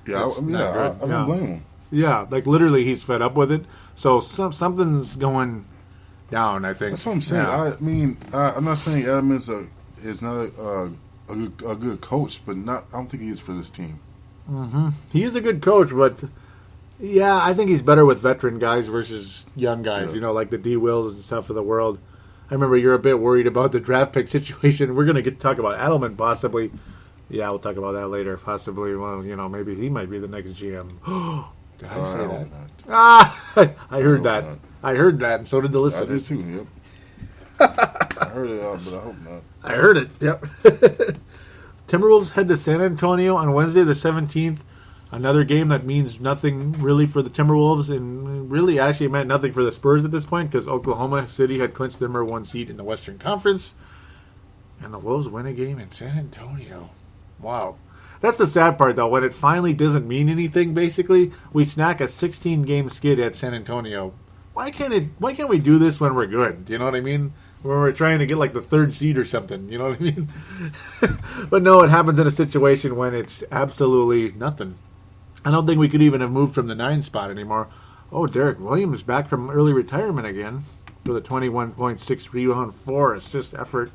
Yeah, I don't blame him. Yeah, like literally he's fed up with it. So something's going down. I think that's what I'm saying. Yeah. I mean, I'm not saying Edelman's is not a good coach, but I don't think he is for this team. Mm-hmm. He is a good coach, but. Yeah, I think he's better with veteran guys versus young guys, like the D. Wills and stuff of the world. I remember you're a bit worried about the draft pick situation. We're going to get to talk about Edelman possibly. Yeah, we'll talk about that later. Possibly, well, maybe he might be the next GM. Did I say that? I heard that. I heard that, and so did the listeners. I did too, yep. I heard it, but I hope not. I heard it, yep. Timberwolves head to San Antonio on Wednesday the 17th. Another game that means nothing really for the Timberwolves, and really actually meant nothing for the Spurs at this point because Oklahoma City had clinched their number 1 seed in the Western Conference, and the Wolves win a game in San Antonio. Wow. That's the sad part, though. When it finally doesn't mean anything, basically, we snack a 16-game skid at San Antonio. Why can't we do this when we're good? Do you know what I mean? When we're trying to get like the 3rd seed or something. You know what I mean? But no, it happens in a situation when it's absolutely nothing. I don't think we could even have moved from the 9 spot anymore. Oh, Derek Williams back from early retirement again with a 21.6 rebound, 4 assist effort.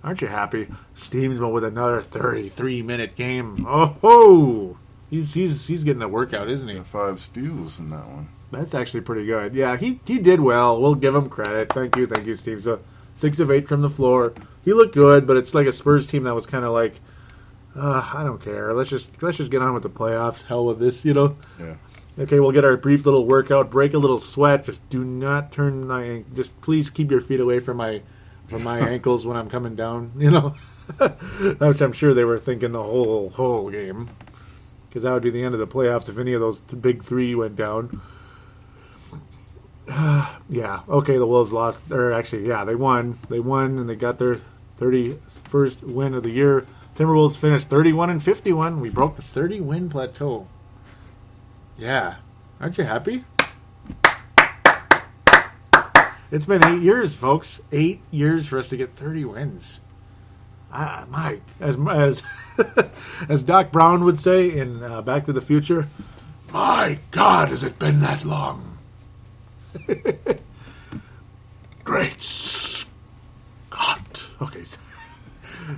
Aren't you happy? Steamsman with another 33-minute game. Oh, he's getting a workout, isn't he? 5 steals in that one. That's actually pretty good. Yeah, he did well. We'll give him credit. Thank you, Steve. So 6 of 8 from the floor. He looked good, but it's like a Spurs team that was kind of like, I don't care. Let's just get on with the playoffs. Hell with this, Yeah. Okay, we'll get our brief little workout. Break a little sweat. Just do not turn my. Just please keep your feet away from my ankles when I'm coming down. Which I'm sure they were thinking the whole game, because that would be the end of the playoffs if any of those big 3 went down. Yeah. Okay, the Wolves lost. Or actually, yeah, they won. They won, and they got their 31st win of the year. Timberwolves finished 31-51. We broke the 30-win plateau. Yeah. Aren't you happy? It's been 8 years, folks. 8 years for us to get 30 wins. Mike, as as Doc Brown would say in Back to the Future, my God, has it been that long? Great Scott. Okay.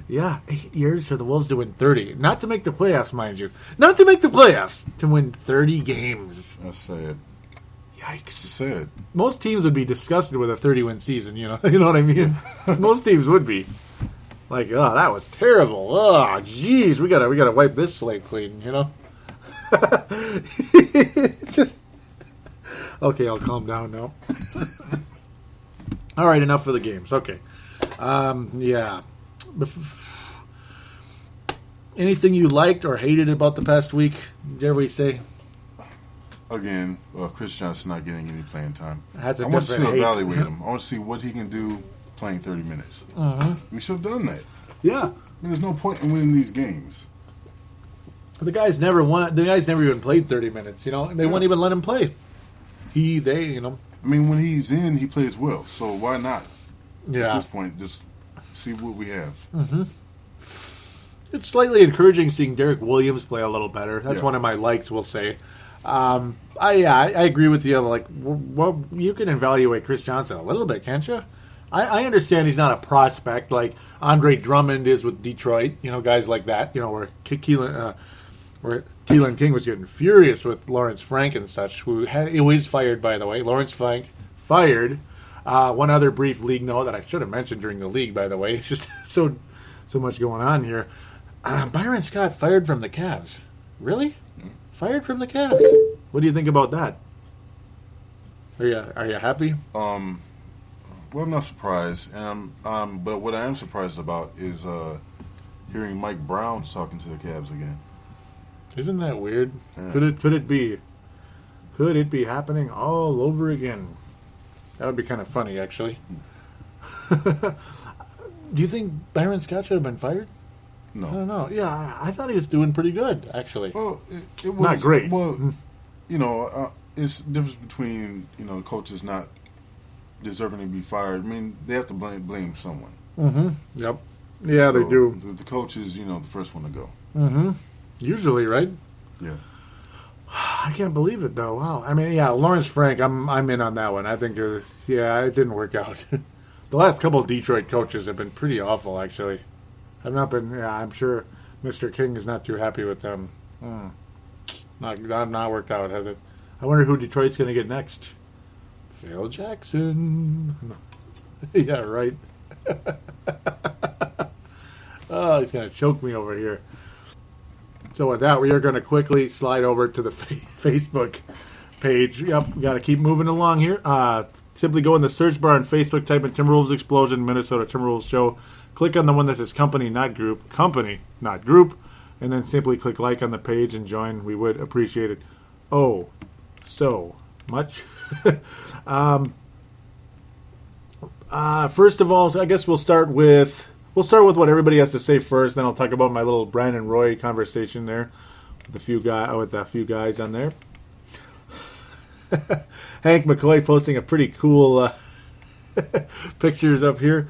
Yeah, 8 years for the Wolves to win 30. Not to make the playoffs, mind you. Not to make the playoffs. To win 30 games. That's sad. Yikes. Sad. Most teams would be disgusted with a 30-win season, You know what I mean? Most teams would be. Like, oh, that was terrible. Oh, jeez, we gotta wipe this slate clean, Okay, I'll calm down now. All right, enough for the games. Okay. Yeah. Anything you liked or hated about the past week? Dare we say? again, Chris Johnson not getting any playing time. That's a I want to different hate. evaluate him. I want to see what he can do playing 30 minutes. We should have done that. Yeah. I mean, there's no point in winning these games. The guys never won. The guys never even played 30 minutes. You know, they won't even let him play. They. You know. I mean, when he's in, he plays well. So why not? Yeah. At this point, just see what we have. It's slightly encouraging seeing Derek Williams play a little better. That's one of my likes, we'll say. I agree with you. Like, well, you can evaluate Chris Johnson a little bit, can't you? I understand he's not a prospect like Andre Drummond is with Detroit. You know, guys like that. You know, where Keelan King was getting furious with Lawrence Frank and such, who is fired, by the way. Lawrence Frank fired. One other brief league note that I should have mentioned during the league, by the way. It's just so much going on here. Byron Scott fired from the Cavs. Really? Fired from the Cavs? What do you think about that? Are you happy? Well, I'm not surprised, but what I am surprised about is hearing Mike Brown talking to the Cavs again. Isn't that weird? Yeah. Could it be happening all over again? That would be kind of funny, actually. Do you think Byron Scott should have been fired? No. I don't know. Yeah, I thought he was doing pretty good, actually. Well, it was not great. Well, you know, it's the difference between coaches not deserving to be fired. I mean, they have to blame someone. Yep. Yeah, So they do. The coach is the first one to go. Usually, right? Yeah. I can't believe it, though. Wow. I mean, yeah, Lawrence Frank, I'm in on that one. I think, it didn't work out. The last couple of Detroit coaches have been pretty awful, actually. I'm sure Mr. King is not too happy with them. Not worked out, has it? I wonder who Detroit's going to get next. Phil Jackson. Yeah, right. Oh, he's going to choke me over here. So with that, we are going to quickly slide over to the Facebook page. Yep, we got to keep moving along here. Simply go in the search bar on Facebook, type in Timberwolves Explosion, Minnesota Timberwolves Show. Click on the one that says Company, not Group. Company, not Group. And then simply click like on the page and join. We would appreciate it. Oh, so much. First of all, I guess we'll start with what everybody has to say first. Then I'll talk about my little Brandon Roy conversation there with a few guys on there. Hank McCoy posting a pretty cool pictures up here.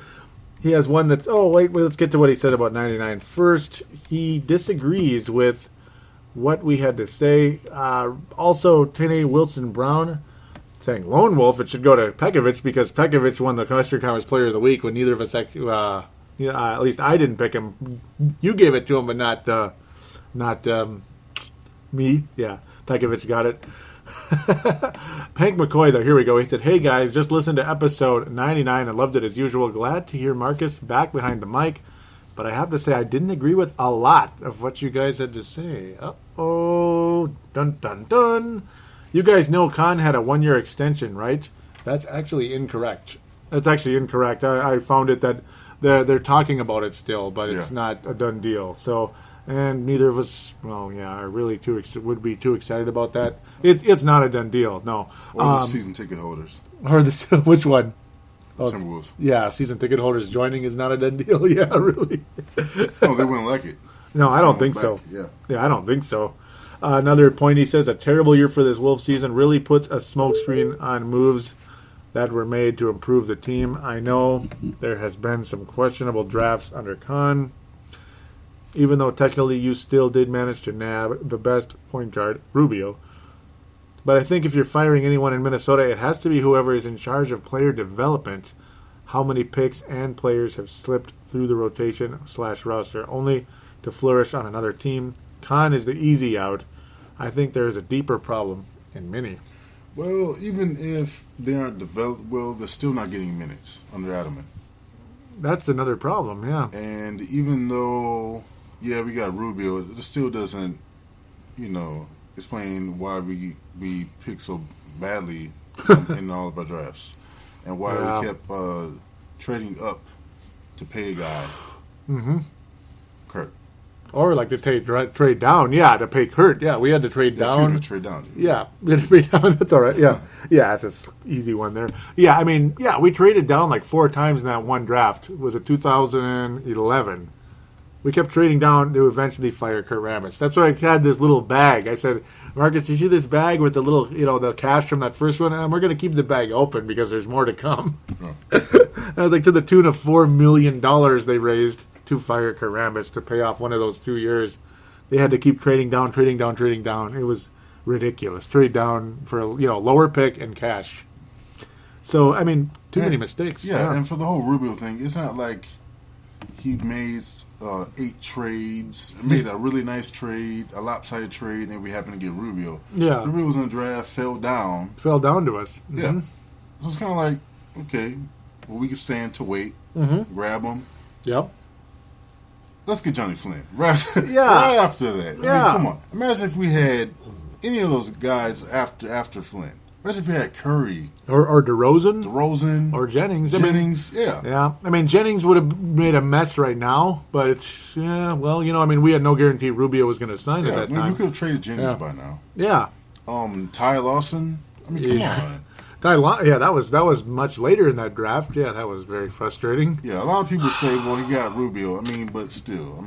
He has one that's, let's get to what he said about 99 first. He disagrees with what we had to say. Also, Tene Wilson-Brown saying Lone Wolf, it should go to Pekovic because Pekovic won the Western Conference Player of the Week when neither of us, at least I didn't pick him. You gave it to him, but not me. Yeah, Pekovic got it. Hank McCoy, though, here we go. He said, "Hey guys, just listened to episode 99 and loved it as usual. Glad to hear Marcus back behind the mic, but I have to say I didn't agree with a lot of what you guys had to say. Uh-oh, dun dun dun. You guys know Khan had a 1-year extension, right? That's actually incorrect. I found it that they're talking about it still, but it's not a done deal. So." And neither of us, are really would be too excited about that. It's not a done deal, no. Or the season ticket holders. Or which one? Timberwolves. Yeah, season ticket holders joining is not a done deal. Yeah, really. No, they wouldn't like it. No, I don't think so. Yeah, I don't think so. Another point, he says, a terrible year for this Wolves season really puts a smokescreen on moves that were made to improve the team. I know there has been some questionable drafts under Khan. Even though technically you still did manage to nab the best point guard, Rubio. But I think if you're firing anyone in Minnesota, it has to be whoever is in charge of player development. How many picks and players have slipped through the rotation/roster only to flourish on another team? Khan is the easy out. I think there is a deeper problem in Minnie. Well, even if they aren't developed well, they're still not getting minutes under Adamant. That's another problem, yeah. And even though... Yeah, we got Rubio. It still doesn't, explain why we pick so badly in all of our drafts, and why we kept trading up to pay a guy. Kurt. Or like to trade down. Yeah, to pay Kurt. Yeah, we had to trade down. Trade down. Yeah, trade down. That's all right. Yeah, that's an easy one there. Yeah, I mean, yeah, we traded down like 4 times in that one draft. Was it 2011? We kept trading down to eventually fire Kurt Rambis. That's why I had this little bag. I said, Marcus, do you see this bag with the little, the cash from that first one? And we're going to keep the bag open because there's more to come. Oh. I was like, to the tune of $4 million they raised to fire Kurt Rambis to pay off one of those 2 years. They had to keep trading down. It was ridiculous. Trade down for a lower pick and cash. So, I mean, too many mistakes. Yeah, and for the whole Rubio thing, it's not like he made 8 trades, made a really nice trade, a lopsided trade, and we happened to get Rubio. Yeah. Rubio was in the draft, fell down. Fell down to us. Mm-hmm. Yeah. So it's kind of like, okay, well, we can stand to wait, grab him. Yep. Let's get Johnny Flynn. Right after that. Yeah. I mean, come on. Imagine if we had any of those guys after Flynn. Imagine if we had Curry. Or DeRozan. Or Jennings. Yeah. Yeah. I mean, Jennings would have made a mess right now, but, we had no guarantee Rubio was going to sign at that time. We could have traded Jennings by now. Yeah. Ty Lawson. I mean, come on. That was much later in that draft. Yeah, that was very frustrating. Yeah, a lot of people say, well, he got Rubio. I mean, but still,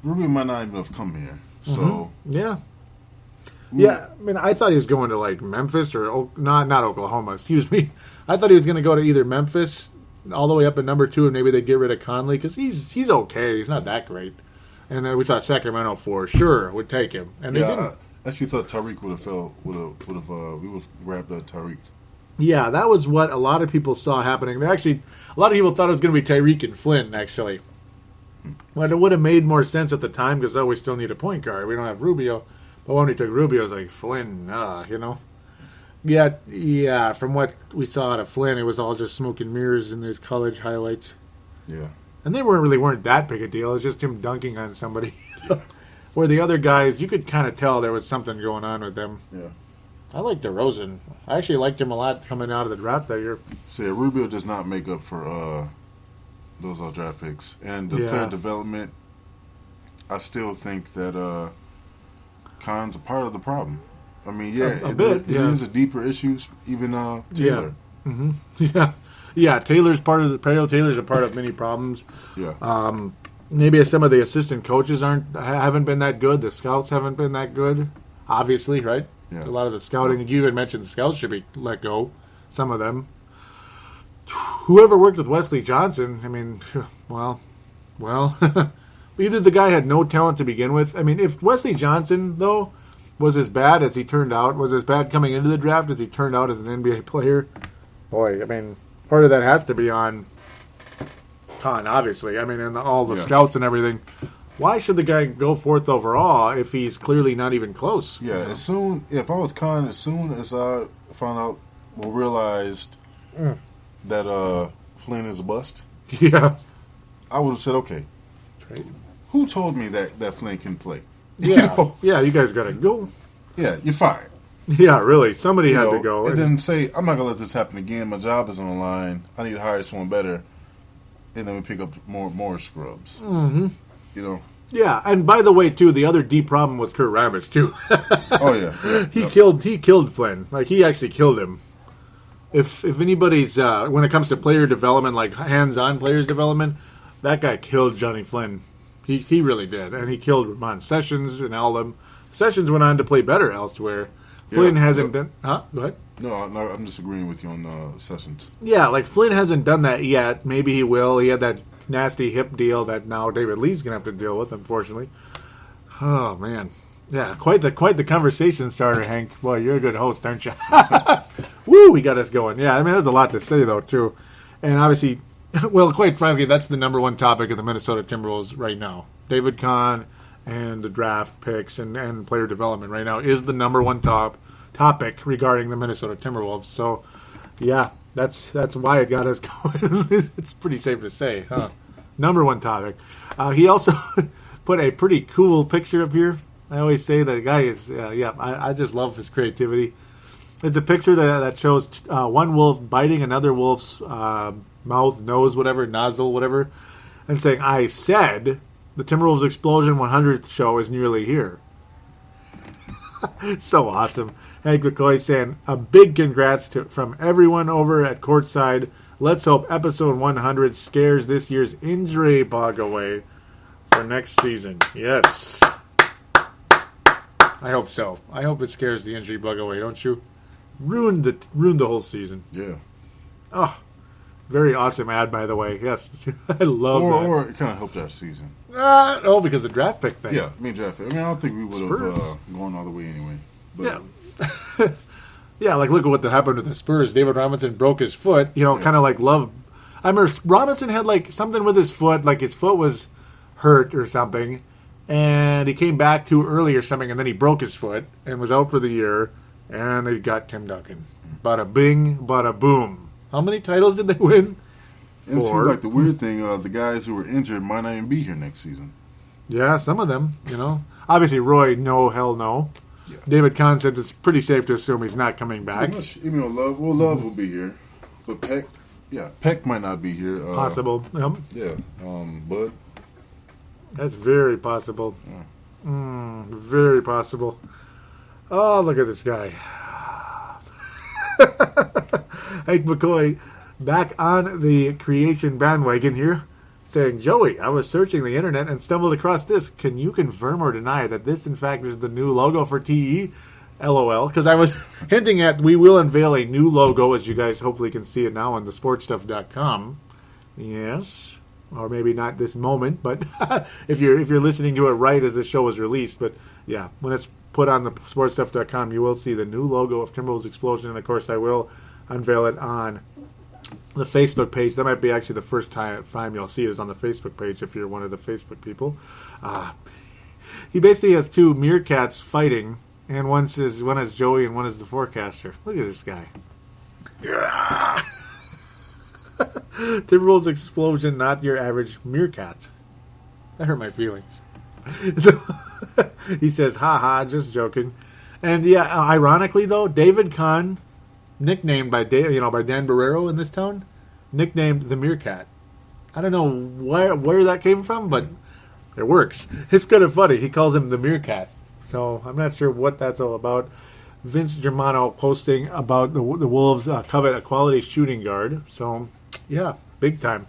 Rubio might not even have come here. So yeah. Yeah, I mean, I thought he was going to like Memphis or not Oklahoma. Excuse me. I thought he was going to go to either Memphis, all the way up at number 2, and maybe they'd get rid of Conley because he's okay. He's not that great. And then we thought Sacramento for sure would take him, and they didn't. I actually thought Tariq would have grabbed Tariq. Yeah, that was what a lot of people saw happening. A lot of people thought it was going to be Tariq and Flynn, actually. But it would have made more sense at the time because, we still need a point guard. We don't have Rubio. But when we took Rubio, it was like, Flynn, Yeah, from what we saw out of Flynn, it was all just smoke and mirrors in those college highlights. Yeah. And they weren't that big a deal. It was just him dunking on somebody. Where the other guys, you could kind of tell there was something going on with them. Yeah. I like DeRozan. I actually liked him a lot coming out of the draft that year. So, Rubio does not make up for those draft picks. And the player development, I still think that Khan's a part of the problem. I mean, it is a deeper issue, even Taylor. Yeah. Mm-hmm. Yeah, Taylor's a part of many problems. Yeah. Maybe some of the assistant coaches haven't been that good. The scouts haven't been that good. Obviously, right? Yeah. A lot of the scouting. You even mentioned the scouts should be let go. Some of them. Whoever worked with Wesley Johnson, I mean, well. Either the guy had no talent to begin with. I mean, if Wesley Johnson, though, was as bad as he turned out, was as bad coming into the draft as he turned out as an NBA player, boy, I mean, part of that has to be on Khan, obviously. I mean, and all the scouts and everything. Why should the guy go 4th overall if he's clearly not even close? Yeah, if I was Khan, as soon as I found out or realized that Flynn is a bust, I would have said, okay, who told me that Flynn can play? Yeah, you guys got to go. Yeah, you're fired. Yeah, really. Somebody had to go. And then say, I'm not going to let this happen again. My job is on the line. I need to hire someone better. And then we pick up more scrubs. Mm-hmm. Yeah, and by the way, too, the other deep problem was Kurt Rambis, too. Oh, yeah. He killed Flynn. Like, he actually killed him. If anybody's, when it comes to player development, like hands-on players development, that guy killed Johnny Flynn. He really did. And he killed Ramon Sessions and all them. Sessions went on to play better elsewhere. Flynn hasn't done... Huh? Go ahead. No, I'm just agreeing with you on Sessions. Yeah, like Flynn hasn't done that yet. Maybe he will. He had that nasty hip deal that now David Lee's going to have to deal with, unfortunately. Oh, man. Yeah, quite the conversation starter, Hank. Boy, you're a good host, aren't you? Woo, he got us going. Yeah, I mean, there's a lot to say, though, too. And obviously, well, quite frankly, that's the number one topic of the Minnesota Timberwolves right now. David Kahn and the draft picks and player development right now is the number one topic regarding the Minnesota Timberwolves. So, yeah, that's why it got us going. It's pretty safe to say, huh? Number one topic. He also put a pretty cool picture up here. I always say that guy is, I just love his creativity. It's a picture that shows one wolf biting another wolf's mouth, nose, whatever, nozzle, whatever, and saying, I said, The Timberwolves Explosion 100th show is nearly here. So awesome. Hank McCoy saying, a big congrats from everyone over at Courtside. Let's hope episode 100 scares this year's injury bug away for next season. Yes. I hope so. I hope it scares the injury bug away, don't you? Ruined the whole season. Yeah. Oh, very awesome ad, by the way. Yes, I love that. Or it kind of helped our season. Because the draft pick thing. Yeah, draft pick. I don't think we would have gone all the way anyway. But, yeah. Yeah, like look at what happened with the Spurs. David Robinson broke his foot. Kind of like love. I remember Robinson had like something with his foot, like his foot was hurt or something, and he came back too early or something, and then he broke his foot and was out for the year, and they got Tim Duncan. Bada bing, bada boom. How many titles did they win? And it seems like the weird thing, the guys who were injured might not even be here next season. Yeah, some of them, Obviously, Roy, no, hell no. Yeah. David Kahn said it's pretty safe to assume he's not coming back. Even though Love will be here. But Peck might not be here. Possible. Yeah, but... That's very possible. Yeah. Very possible. Oh, look at this guy. Hank McCoy back on the creation bandwagon here, saying, Joey, I was searching the internet and stumbled across this. Can you confirm or deny that this, in fact, is the new logo for TE? LOL. Because I was hinting at we will unveil a new logo, as you guys hopefully can see it now on thesportstuff.com. Yes. Or maybe not this moment, but if you're listening to it right as this show is released. But yeah, when it's put on the sportstuff.com, you will see the new logo of Timberwolves Explosion, and of course I will unveil it on the Facebook page. That might be actually the first time you'll see it is on the Facebook page if you're one of the Facebook people. He basically has two meerkats fighting, and one is Joey and one is the forecaster. Look at this guy. Yeah. Timberwolves Explosion, not your average meerkat. That hurt my feelings. He says, haha, just joking. And yeah, ironically though, David Kahn, nicknamed by Dan Barrero in this town, nicknamed the meerkat. I don't know where that came from, but it works. It's kind of funny. He calls him the meerkat. So I'm not sure what that's all about. Vince Germano posting about the Wolves covet a quality shooting guard. So, yeah, big time.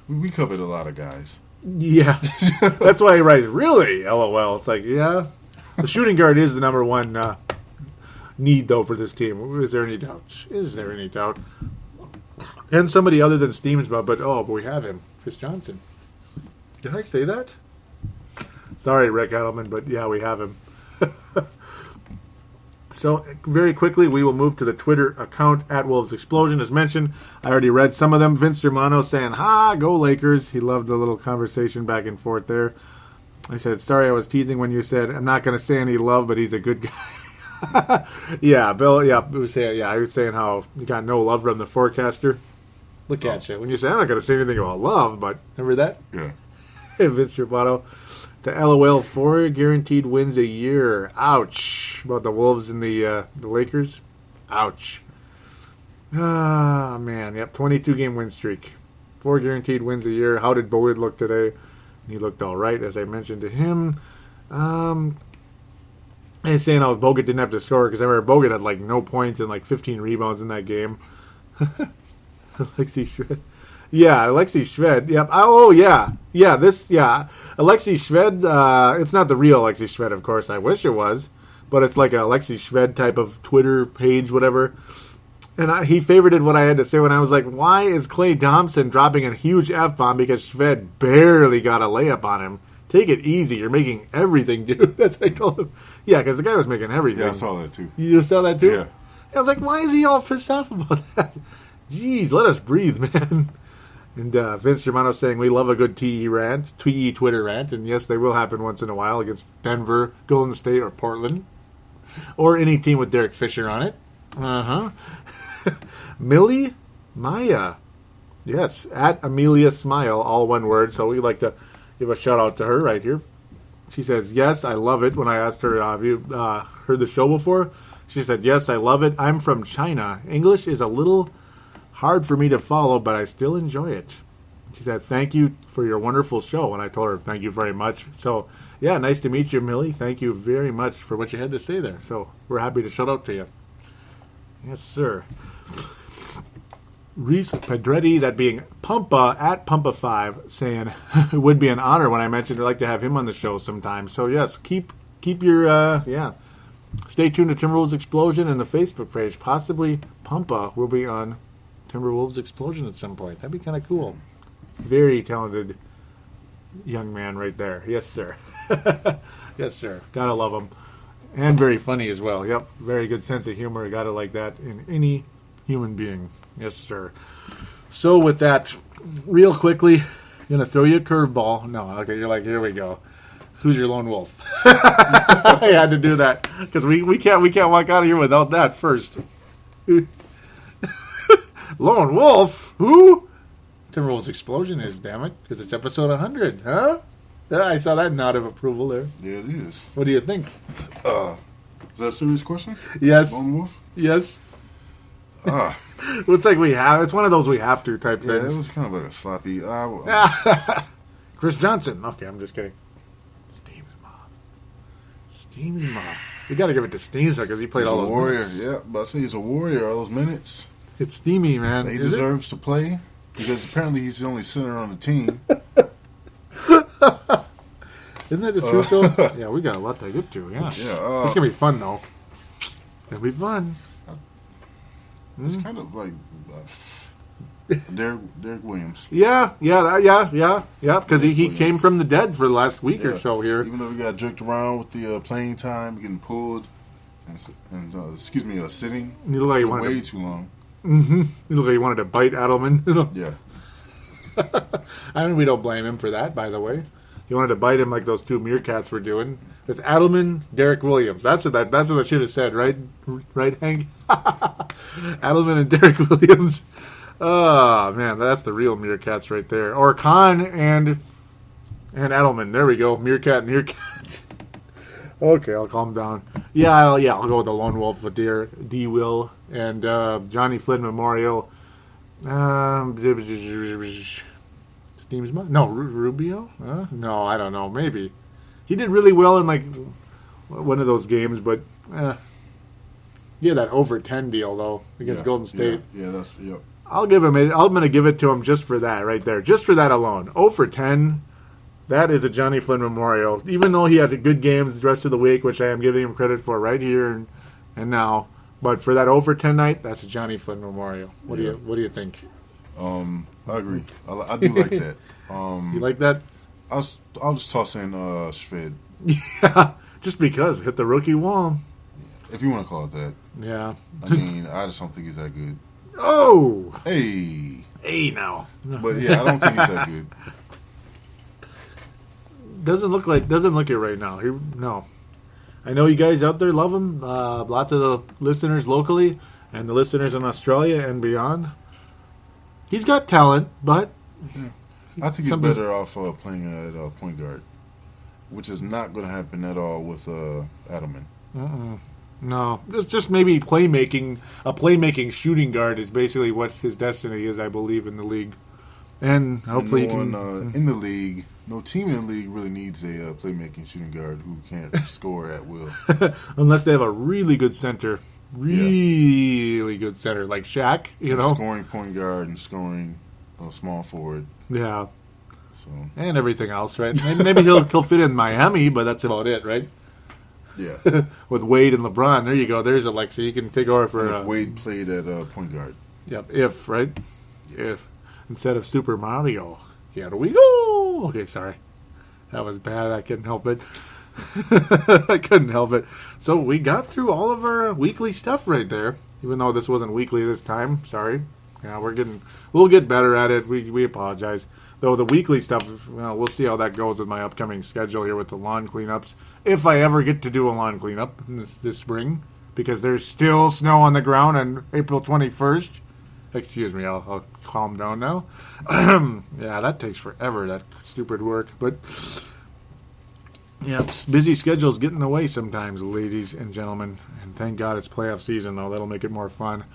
We covered a lot of guys. Yeah. That's why he writes, really? LOL. It's like, yeah. The shooting guard is the number one need, though, for this team. Is there any doubt? Is there any doubt? And somebody other than Steamsma, but we have him. Chris Johnson. Did I say that? Sorry, Rick Edelman, but yeah, we have him. So, very quickly, we will move to the Twitter account at Wolves Explosion. As mentioned, I already read some of them. Vince Germano saying, go Lakers. He loved the little conversation back and forth there. I said, sorry, I was teasing when you said, I'm not going to say any love, but he's a good guy. Yeah, Bill, I was saying how you got no love from the forecaster. Look at you. When you say, I'm not going to say anything about love, but remember that? Yeah. Vince Germano. The LOL 4 guaranteed wins a year. Ouch. About the Wolves and the Lakers. Ouch. Ah, man. Yep, 22-game win streak. 4 guaranteed wins a year. How did Boyd look today? He looked all right, as I mentioned to him. And saying how Bogut didn't have to score, because I remember Bogut had no points and 15 rebounds in that game. Alexi Shved. Yeah, Alexi Shved. Yep. Oh, yeah. Yeah, Alexi Shved, it's not the real Alexi Shved, of course. I wish it was. But it's like a Alexi Shved type of Twitter page, whatever. And he favorited what I had to say when I was like, why is Klay Thompson dropping a huge F-bomb because Shved barely got a layup on him? Take it easy. You're making everything, dude. That's what I told him. Yeah, because the guy was making everything. Yeah, I saw that, too. You saw that, too? Yeah. I was like, why is he all pissed off about that? Jeez, let us breathe, man. And Vince Germano saying we love a good TE Twitter rant, and yes, they will happen once in a while against Denver, Golden State, or Portland, or any team with Derek Fisher on it. Millie Maya, yes, at Amelia Smile, all one word. So we'd like to give a shout out to her right here. She says, yes, I love it. When I asked her, have you heard the show before? She said, yes, I love it. I'm from China. English is a little hard for me to follow, but I still enjoy it. She said, thank you for your wonderful show. And I told her, thank you very much. So, yeah, nice to meet you, Millie. Thank you very much for what you had to say there. So, we're happy to shout out to you. Yes, sir. Reese Pedretti, that being Pumpa at Pumpa5, saying, it would be an honor when I mentioned I'd like to have him on the show sometime. So, yes, keep your, stay tuned to Timberwolves Explosion and the Facebook page. Possibly Pumpa will be on Timberwolves Explosion at some point. That'd be kind of cool. Very talented young man right there. Yes, sir. Yes, sir. Gotta love him. And very funny as well. Yep. Very good sense of humor. Gotta like that in any human being. Yes, sir. So with that, real quickly, gonna throw you a curveball. No, okay, you're like, here we go. Who's your lone wolf? I had to do that because we can't walk out of here without that first. Lone wolf? Who? Timberwolves Explosion is, damn it, because it's episode 100, huh? Yeah, I saw that nod of approval there. Yeah, it is. What do you think? Is that a serious question? Yes. Lone wolf? Yes. It's like it's one of those we have to type Yeah, things. it was kind of like a sloppy. Chris Johnson. Okay, I'm just kidding. Steam's mom. We got to give it to Steams because he played He's all a those warrior. minutes. Yeah, but I say he's a warrior. All those minutes. It's steamy, man. He Is it? deserves to play because apparently he's the only center on the team. Isn't that the truth, though? Yeah, we got a lot to get to. Yeah. It's going to be fun, though. It'll be fun. It's kind of like Derek Williams. Yeah, because he came from the dead for the last week or so here. Even though we got jerked around with the playing time, getting pulled, and sitting You look like you way wanted too long. You look like you wanted to bite Adelman. Yeah. I mean, we don't blame him for that, by the way. He wanted to bite him like those two meerkats were doing. It's Adelman, Derek Williams. That's what I should have said, right? Right, Hank? Adelman and Derek Williams. Oh, man, that's the real meerkats right there. Or Khan and Adelman. There we go. Meerkat. Okay, I'll calm down. I'll go with the Lone Wolf with D. Will and Johnny Flynn Memorial. Steam's mom? No, Rubio? No, I don't know. Maybe. He did really well in like one of those games, but that over 10 deal though against Golden State. Yeah, yep. I'm going to give it to him just for that right there. Just for that alone. 0 for 10. That is a Johnny Flynn memorial. Even though he had good games the rest of the week, which I am giving him credit for right here and now. But for that 0 for 10 night, that's a Johnny Flynn memorial. What do you think? I agree. I do like that. You like that? I'll just toss in Shved. Yeah, just because. Hit the rookie wall. If you want to call it that. Yeah. I mean, I just don't think he's that good. Oh! Hey now. But yeah, I don't think he's that good. Doesn't look it right now. No. I know you guys out there love him. Lots of the listeners locally and the listeners in Australia and beyond. He's got talent, but I think he's better off playing at point guard, which is not going to happen at all with Adelman. No, just maybe playmaking. A playmaking shooting guard is basically what his destiny is, I believe, in the league. And hopefully in the league, no team in the league really needs a playmaking shooting guard who can't score at will. Unless they have a really good center. Really good center, like Shaq, Scoring point guard and scoring small forward. Yeah. So. And everything else, right? Maybe he'll fit in Miami, but that's about it, right? Yeah. With Wade and LeBron, there you go. There's Alexa. You can take over for... And if Wade played at point guard. Yep, if. Instead of Super Mario. Here we go! Okay, sorry. That was bad. I couldn't help it. So we got through all of our weekly stuff right there. Even though this wasn't weekly this time. Sorry. Yeah, we'll get better at it. We apologize. Though the weekly stuff, we'll see how that goes with my upcoming schedule here with the lawn cleanups. If I ever get to do a lawn cleanup this spring. Because there's still snow on the ground on April 21st. Excuse me, I'll calm down now. Yeah, that takes forever, that stupid work. But, yeah, busy schedules get in the way sometimes, ladies and gentlemen. And thank God it's playoff season, though. That'll make it more fun.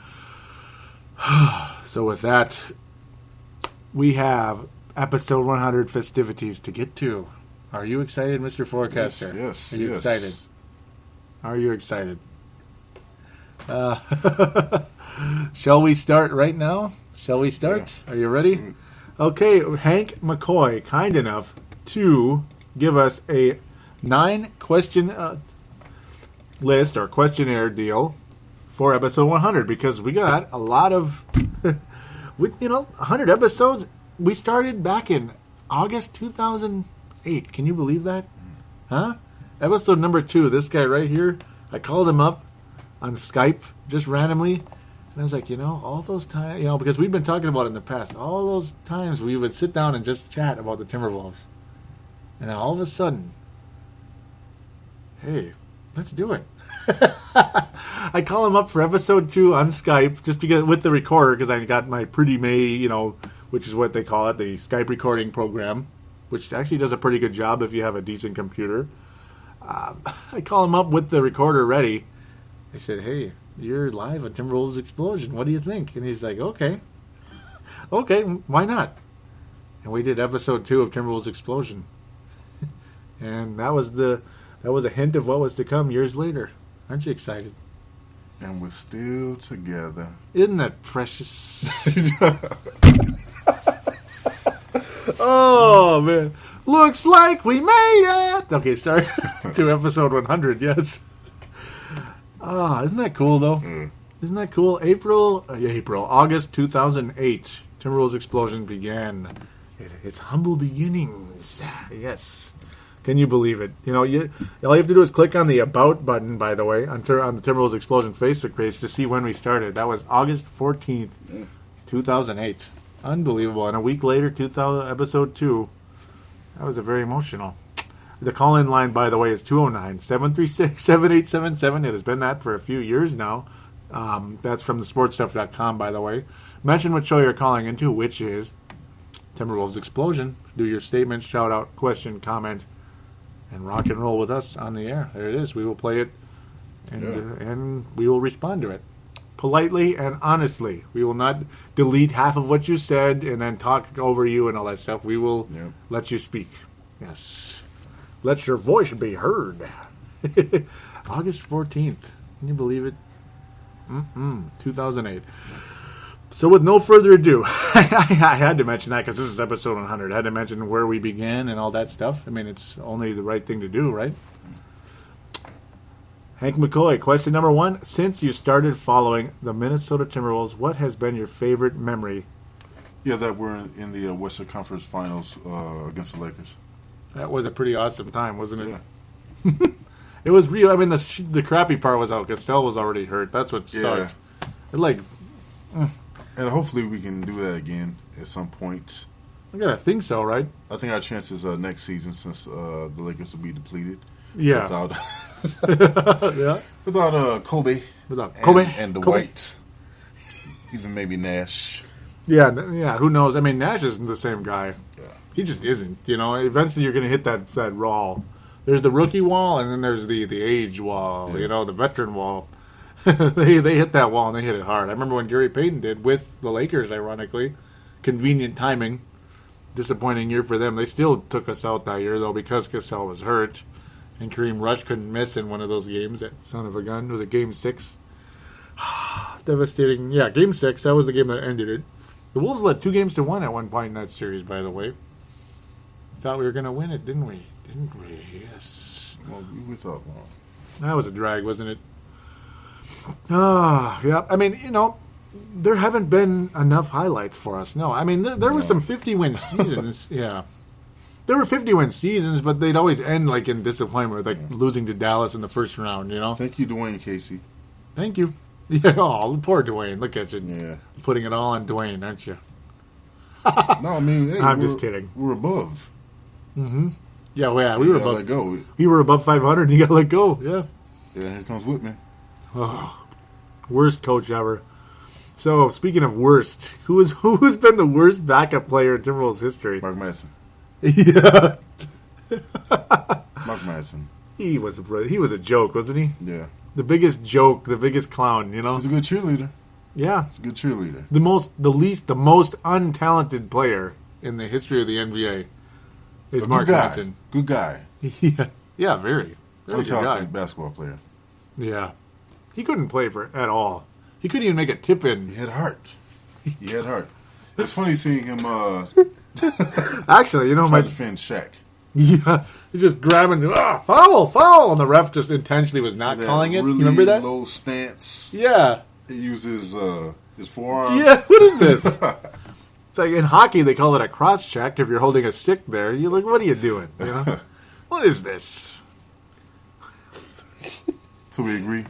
So with that, we have episode 100 festivities to get to. Are you excited, Mr. Forecaster? Yes. Are you excited? Are you excited? Shall we start right now? Shall we start? Yeah. Are you ready? Okay, Hank McCoy, kind enough to give us a 9-question list or questionnaire deal for episode 100 because we got a lot of, 100 episodes. We started back in August 2008. Can you believe that? Huh? Episode number 2, this guy right here, I called him up on Skype just randomly. And I was like, all those times, because we've been talking about it in the past, all those times we would sit down and just chat about the Timberwolves. And then all of a sudden, hey, let's do it. I call him up for episode 2 on Skype, just because with the recorder, because I got my Pretty May, which is what they call it, the Skype recording program, which actually does a pretty good job if you have a decent computer. I call him up with the recorder ready. I said, hey, you're live on Timberwolves Explosion. What do you think? And he's like, okay. Okay, why not? And we did episode 2 of Timberwolves Explosion. And that was a hint of what was to come years later. Aren't you excited? And we're still together. Isn't that precious? Oh, man. Looks like we made it. Okay, start to episode 100, yes. Isn't that cool, though? Isn't that cool? August 2008, Timberwolves Explosion began. Its humble beginnings. Yes. Can you believe it? All you have to do is click on the About button, by the way, on the Timberwolves Explosion Facebook page to see when we started. That was August 14th, 2008. Unbelievable. And a week later, episode 2. That was very emotional. The call-in line, by the way, is 209-736-7877. It has been that for a few years now. That's from thesportstuff.com, by the way. Mention what show you're calling into, which is Timberwolves Explosion. Do your statement, shout-out, question, comment, and rock and roll with us on the air. There it is. We will play it, and we will respond to it. Politely and honestly. We will not delete half of what you said and then talk over you and all that stuff. We will let you speak. Yes. Let your voice be heard. August 14th. Can you believe it? 2008. So with no further ado, I had to mention that because this is episode 100. I had to mention where we began and all that stuff. I mean, it's only the right thing to do, right? Hank McCoy, question number 1. Since you started following the Minnesota Timberwolves, what has been your favorite memory? Yeah, that we're in the Western Conference Finals against the Lakers. That was a pretty awesome time, wasn't it? Yeah. It was real. I mean, the crappy part was out. Castell was already hurt. That's what sucked. And hopefully we can do that again at some point. I gotta think so, right? I think our chances next season, since the Lakers will be depleted. Yeah. Without Kobe. Without Kobe. And Dwight. Even maybe Nash. Yeah, who knows? I mean, Nash isn't the same guy. Yeah. He just isn't. Eventually you're going to hit that wall. There's the rookie wall, and then there's the age wall, the veteran wall. they hit that wall, and they hit it hard. I remember when Gary Payton did with the Lakers, ironically. Convenient timing. Disappointing year for them. They still took us out that year, though, because Cassell was hurt. And Kareem Rush couldn't miss in one of those games. That son of a gun. Was it Game 6? Devastating. Yeah, Game 6. That was the game that ended it. The Wolves led 2-1 at one point in that series, by the way. Thought we were going to win it, didn't we? Yes. Well, we thought wrong. That was a drag, wasn't it? Yeah. I mean, there haven't been enough highlights for us. No. I mean, there were some 50-win seasons. Yeah. There were 50-win seasons, but they'd always end in disappointment, losing to Dallas in the first round, Thank you, Dwayne Casey. Thank you. Yeah, poor Dwayne. Look at you. Yeah. Putting it all on Dwayne, aren't you? No, I mean, hey, I'm just kidding. We're above. Mm-hmm. Yeah, we were above. Let go. We were above 500, and you got to let go. Yeah. Yeah, here comes Whitman. Oh, worst coach ever. So, speaking of worst, who's been the worst backup player in Timberwolves history? Mark Madsen. Yeah. Mark Madsen. He was a joke, wasn't he? Yeah. The biggest joke, the biggest clown, He's a good cheerleader. Yeah. He's a good cheerleader. The most untalented player in the history of the NBA is A Mark good guy. Johnson. Good guy. Yeah, very good guy. Talented basketball player. Yeah. He couldn't play for at all. He couldn't even make a tip in. He had heart. He had heart. It's funny seeing him Actually, try to defend Shaq. Yeah, he's just grabbing, foul, and the ref just intentionally was not calling it. Really You remember that? low stance. Yeah. He uses his forearms. Yeah, what is this? It's like in hockey, they call it a cross check if you're holding a stick there. You're like, what are you doing? You know? What is this? So we agree?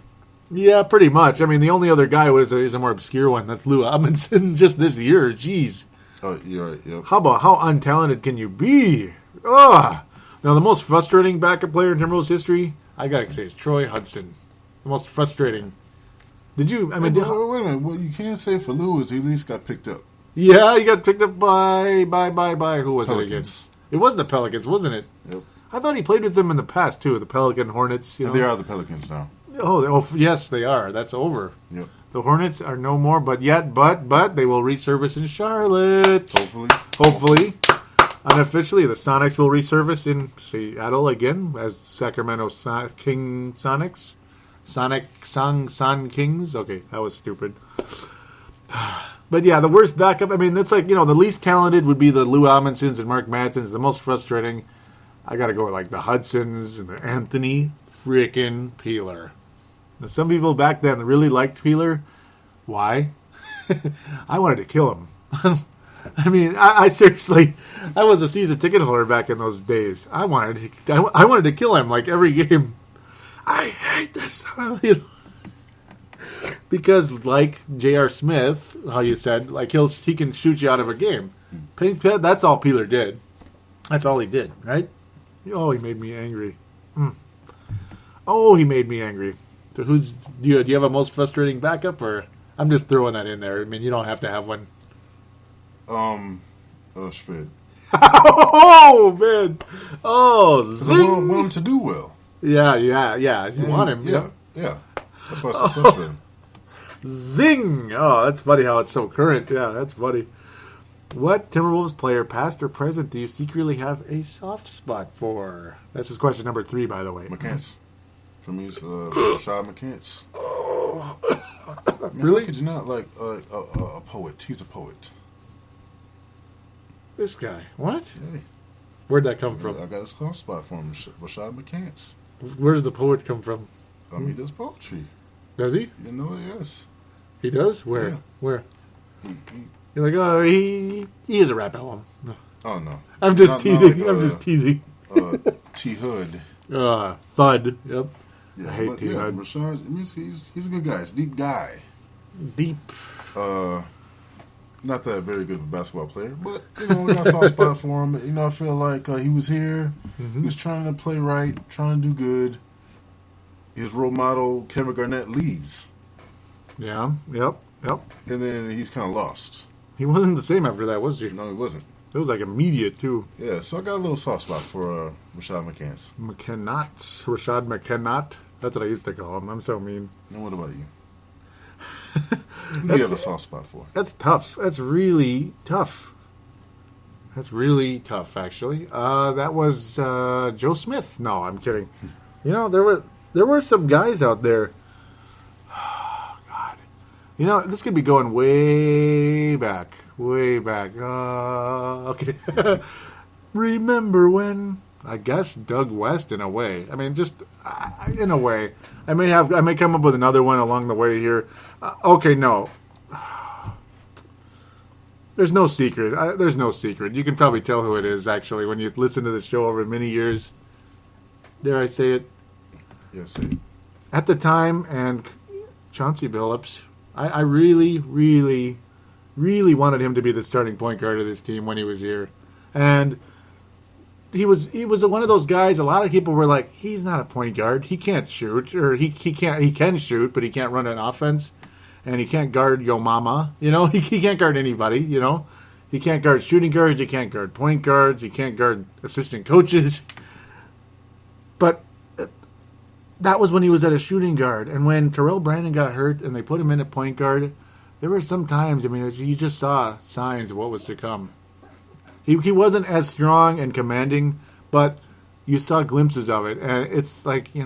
Yeah, pretty much. I mean, the only other guy is a more obscure one. That's Lou Amundsen just this year. Jeez. Oh, you're right. Yep. How untalented can you be? Ugh. Now, the most frustrating backup player in Timberwolves history, I gotta say, is Troy Hudson. The most frustrating. Did you? I mean, wait a minute. What you can say for Lou is he at least got picked up. Yeah, he got picked up by who was Pelicans. it against? It was the Pelicans, wasn't it? Yep. I thought he played with them in the past too. The Pelican Hornets. You know? They are the Pelicans now. Oh, yes, they are. That's over. Yep. The Hornets are no more, but they will resurface in Charlotte. Hopefully. Unofficially, the Sonics will resurface in Seattle again as Sacramento King Sonics. Sonic Son Kings. Okay, that was stupid. But yeah, the worst backup, I mean, it's like, the least talented would be the Lou Amundsens and Mark Madsens. The most frustrating, I got to go with like the Hudsons and the Anthony freaking Peeler. Now, some people back then really liked Peeler. Why? I wanted to kill him. I mean, I seriously, I was a season ticket holder back in those days. I wanted to kill him like every game. I hate this. Because like J.R. Smith, how you said, like he can shoot you out of a game. That's all Peeler did. That's all he did, right? Oh, he made me angry. Oh, he made me angry. So do you have a most frustrating backup, or I'm just throwing that in there? I mean, you don't have to have one. Shved. Oh man! Oh, zing! I want him to do well. Yeah. You want him? Yeah. That's why it's so frustrating. Zing! Oh, that's funny how it's so current. Yeah, that's funny. What Timberwolves player, past or present, do you secretly have a soft spot for? This is question number 3, by the way. McCants. For me, it's Rashad McCants. Oh. Man, Really? How could you not like a poet? He's a poet. This guy. What? Hey, Where'd that come from? I got a soft spot for him. Rashad McCants. Where does the poet come from? He does poetry. Does he? You know it, yes. He does? Where? Yeah. Where? He, You're like, oh, he is a rap album. No. oh, no. I'm just Not teasing. like, I'm just teasing. T. Hood. Thud. Yep. Yeah, I hate T. Hood. Rashad, I mean, he's a good guy. He's a deep guy. Deep. Not that very good of a basketball player, but, we got a soft spot for him. I feel like he was here. Mm-hmm. He was trying to play right, trying to do good. His role model, Kevin Garnett, leaves. Yeah. Yep. And then he's kind of lost. He wasn't the same after that, was he? No, he wasn't. It was like immediate, too. Yeah, so I got a little soft spot for Rashad McCants. Rashad McKennott. That's what I used to call him. I'm so mean. And what about you? Who do you have a soft spot for? That's tough. That's really tough. Actually. That was Joe Smith. No, I'm kidding. There were some guys out there. Oh, God. This could be going way back. Okay. Remember when? I guess Doug West in a way. I mean, just in a way. I may come up with another one along the way here. Okay, no. There's no secret. There's no secret. You can probably tell who it is, actually, when you listen to the show over many years. Dare I say it? Yes, say it. At the time, and Chauncey Billups, I really, really, really wanted him to be the starting point guard of this team when he was here. And he was one of those guys, a lot of people were like, he's not a point guard. He can't shoot. Or he can shoot, but he can't run an offense. And he can't guard yo mama. He can't guard anybody, He can't guard shooting guards. He can't guard point guards. He can't guard assistant coaches. But that was when he was at a shooting guard. And when Terrell Brandon got hurt and they put him in at point guard, there were some times, you just saw signs of what was to come. He wasn't as strong and commanding, but you saw glimpses of it, and it's like, give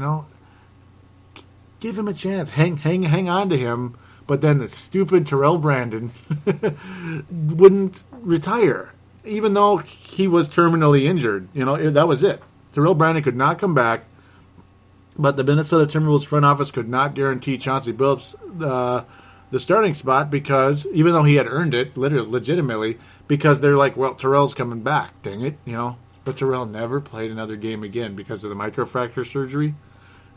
him a chance. Hang on to him. But then the stupid Terrell Brandon wouldn't retire, even though he was terminally injured. That was it. Terrell Brandon could not come back, but the Minnesota Timberwolves front office could not guarantee Chauncey Billups the starting spot because, even though he had earned it, legitimately, because they're like, well, Terrell's coming back, dang it, But Terrell never played another game again because of the microfracture surgery.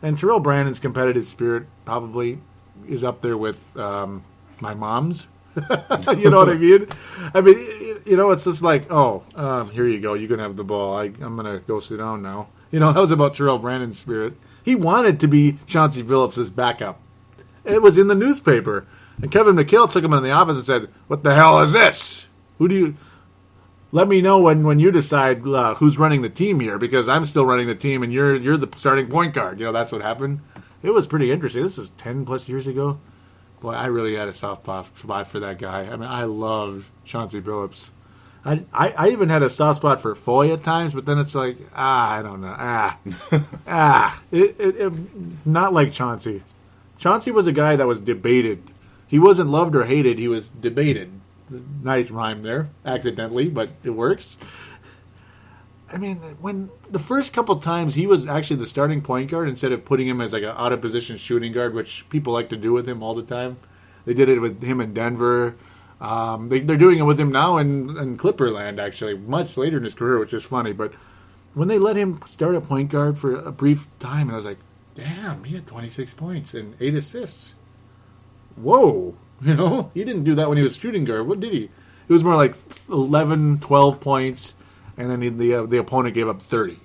And Terrell Brandon's competitive spirit probably is up there with my mom's. You know what I mean? It's just like, here you go. You can have the ball. I'm going to go sit down now. That was about Terrell Brandon's spirit. He wanted to be Chauncey Billups' backup. It was in the newspaper. And Kevin McHale took him in the office and said, what the hell is this? Let me know when you decide who's running the team here, because I'm still running the team and you're the starting point guard. That's what happened. It was pretty interesting. This was 10 plus years ago. Boy, I really had a soft spot for that guy. I mean, I loved Chauncey Billups. I even had a soft spot for Foy at times, but then it's like, I don't know. Not like Chauncey. Chauncey was a guy that was debated. He wasn't loved or hated. He was debated. Nice rhyme there, accidentally, but it works. I mean, when the first couple times he was actually the starting point guard instead of putting him as like an out-of-position shooting guard, which people like to do with him all the time. They did it with him in Denver. They're doing it with him now in Clipperland, actually, much later in his career, which is funny. But when they let him start at point guard for a brief time, and I was like, damn, he had 26 points and 8 assists. Whoa. He didn't do that when he was shooting guard. What did he? It was more like 11, 12 points. And then the opponent gave up 30,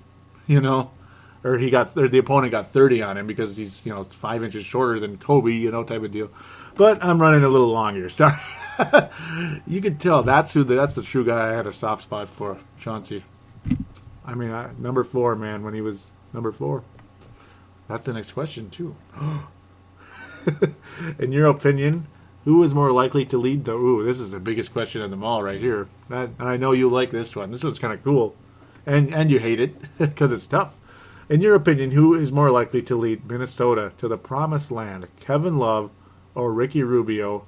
or the opponent got 30 on him because he's 5 inches shorter than Kobe, type of deal. But I'm running a little long here. Sorry. You could tell that's the true guy I had a soft spot for, Chauncey. I mean, number 4, man, when he was number 4. That's the next question too. In your opinion, who is more likely to lead the... Ooh, this is the biggest question of them all right here. I know you like this one. This one's kind of cool. And you hate it because it's tough. In your opinion, who is more likely to lead Minnesota to the promised land? Kevin Love or Ricky Rubio?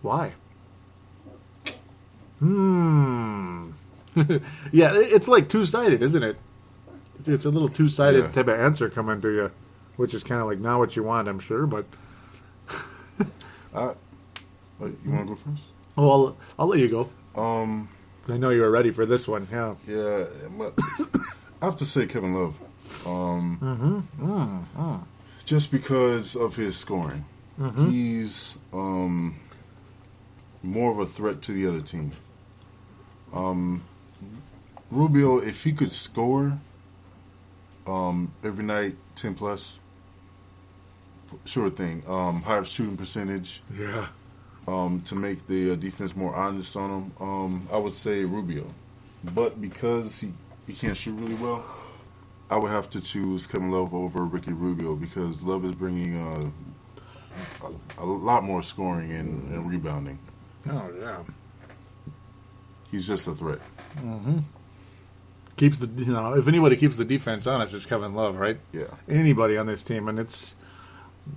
Why? Yeah, it's like two-sided, isn't it? It's a little two-sided type of answer coming to you, which is kind of like not what you want, I'm sure, but... You want to go first? Oh, I'll let you go. I know you were ready for this one. Yeah. Yeah, but I have to say Kevin Love. Just because of his scoring, he's more of a threat to the other team. Rubio, if he could score every night, 10 plus, sure thing. Higher shooting percentage. Yeah. To make the defense more honest on him, I would say Rubio. But because he can't shoot really well, I would have to choose Kevin Love over Ricky Rubio because Love is bringing a lot more scoring and rebounding. Oh, yeah. He's just a threat. Mm-hmm. Keeps if anybody keeps the defense honest, it's Kevin Love, right? Yeah. Anybody on this team, and it's...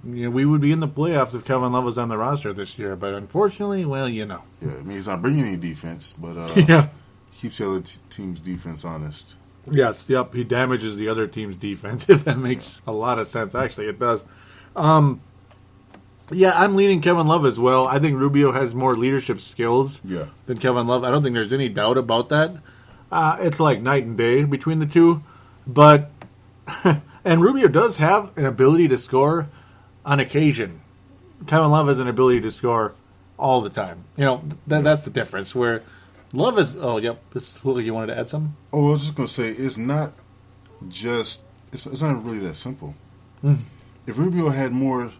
we would be in the playoffs if Kevin Love was on the roster this year, but unfortunately, well, Yeah, I mean, he's not bringing any defense, but keeps the other team's defense honest. Yes, yep, he damages the other team's defense, if that makes a lot of sense. Actually, it does. Yeah, I'm leaning Kevin Love as well. I think Rubio has more leadership skills than Kevin Love. I don't think there's any doubt about that. It's like night and day between the two, but... and Rubio does have an ability to score on occasion. Kevin Love has an ability to score all the time. That's the difference. Where Love is... Oh, yep. You wanted to add something? Oh, I was just going to say, it's not just... It's not really that simple. If Rubio had more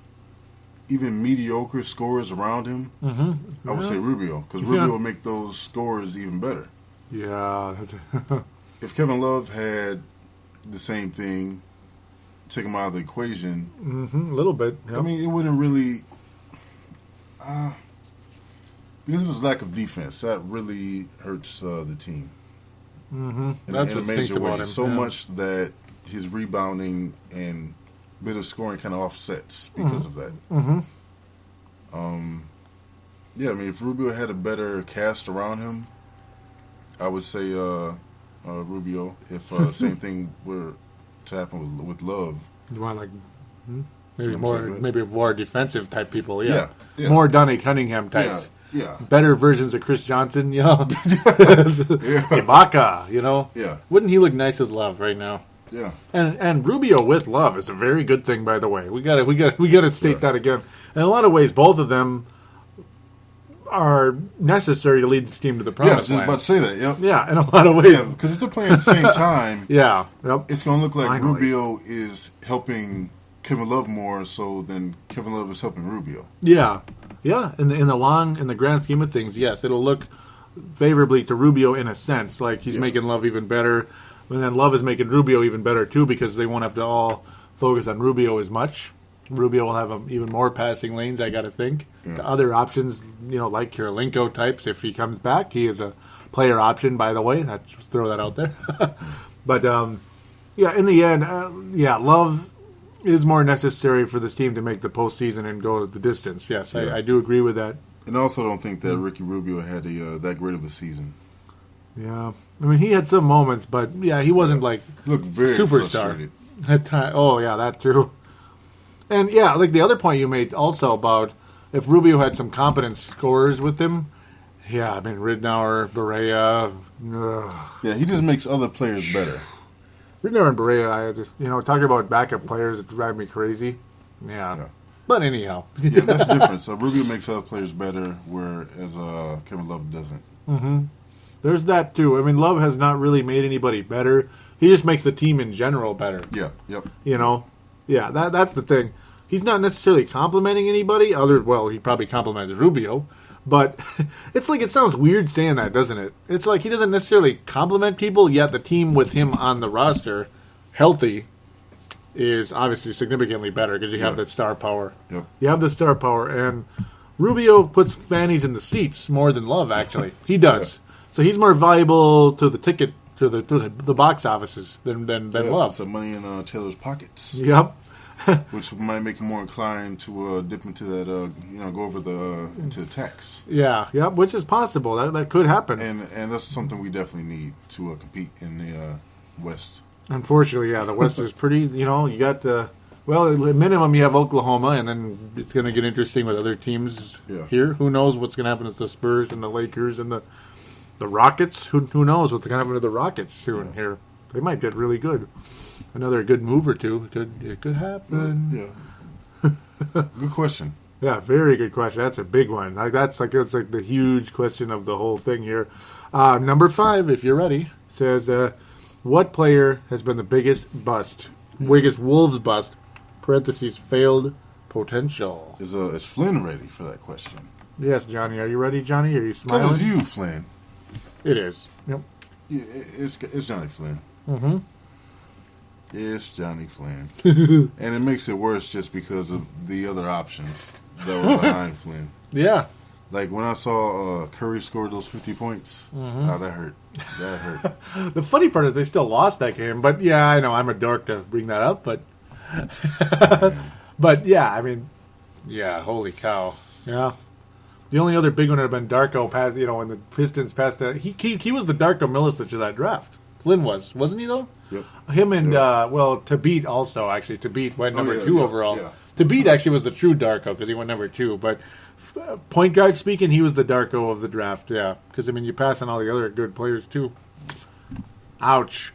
even mediocre scorers around him, I would say Rubio. Because Rubio would make those scores even better. Yeah. If Kevin Love had the same thing... take him out of the equation. A little bit. Yep. I mean, it wouldn't really... because of his lack of defense, that really hurts the team. in That's a what major stinks way. about him. So yeah. much that his rebounding and bit of scoring kind of offsets because of that. Yeah, I mean, if Rubio had a better cast around him, I would say Rubio. If same thing were to happen with Love. You want like I'm maybe more defensive type people, Yeah. More Donnie Cunningham types. Yeah. Better versions of Chris Johnson, Ibaka, Yeah. Wouldn't he look nice with Love right now? Yeah. And Rubio with Love is a very good thing, by the way. We got to state that again. In a lot of ways, both of them are necessary to lead this team to the Yeah, I promised was just land. about to say that. Yep. Yeah, in a lot of ways. Yeah, because if they're playing at the same time, Yeah. Yep. it's going to look like Finally. Rubio is helping Kevin Love more so than Kevin Love is helping Rubio. Yeah. Yeah. In the grand scheme of things, yes, it'll look favorably to Rubio in a sense, like he's making Love even better, and then Love is making Rubio even better too because they won't have to all focus on Rubio as much. Rubio will have even more passing lanes, I got to think. Yeah. The other options, like Kirilenko types, if he comes back, he is a player option, by the way. Just throw that out there. But, in the end, Love is more necessary for this team to make the postseason and go the distance. Yes, I do agree with that. And I also don't think that Ricky Rubio had that great of a season. Yeah. I mean, he had some moments, but, he wasn't like Looked very superstar frustrated. at time. Oh, yeah, that too. And, like the other point you made also about if Rubio had some competent scorers with him, I mean, Ridnour, Barea. Yeah, he just makes other players better. Ridnour and Barea, I just, talking about backup players, it drive me crazy. Yeah. But anyhow. Yeah, that's the difference. Rubio makes other players better, whereas Kevin Love doesn't. There's that, too. I mean, Love has not really made anybody better. He just makes the team in general better. Yeah, yep. Yeah, that's the thing. He's not necessarily complimenting anybody. He probably compliments Rubio. But it's like, it sounds weird saying that, doesn't it? It's like he doesn't necessarily compliment people, yet the team with him on the roster, healthy, is obviously significantly better because you have that star power. Yep. You have the star power, and Rubio puts fannies in the seats more than Love, actually. He does. So he's more valuable to the ticket, to the box offices than Love. Some money in Taylor's pockets. Yep. Which might make him more inclined to dip into that, go over into the tax. Yeah, which is possible. That could happen. And that's something we definitely need to compete in the West. Unfortunately, the West is pretty, you got, at minimum you have Oklahoma, and then it's going to get interesting with other teams here. Who knows what's going to happen to the Spurs and the Lakers and the Rockets? Who knows what's going to happen to the Rockets soon here? They might get really good. Another good move or two. It could happen. Yeah. Good question. Yeah, very good question. That's a big one. That's like the huge question of the whole thing here. Number 5, if you're ready, says, what player has been the biggest Wolves bust, parentheses, failed potential? Is Flynn ready for that question? Yes, Johnny. Are you ready, Johnny? Are you smiling? That is you, Flynn. It is. Yep. Yeah, it's Johnny Flynn. Mm-hmm. It's Johnny Flynn. And it makes it worse just because of the other options that were behind Flynn. Yeah. Like when I saw Curry score those 50 points, that hurt. That hurt. The funny part is they still lost that game, but I know I'm a dork to bring that up, but but I mean, holy cow. Yeah. The only other big one would have been Darko when the Pistons passed he was the Darko Milicic of that draft. Flynn wasn't he though? Yep. Him and Tabit also actually. Tabit went number 2 overall. Yeah. Tabit actually was the true Darko because he went number 2. But point guard speaking, he was the Darko of the draft. Yeah, because I mean you pass on all the other good players too. Ouch.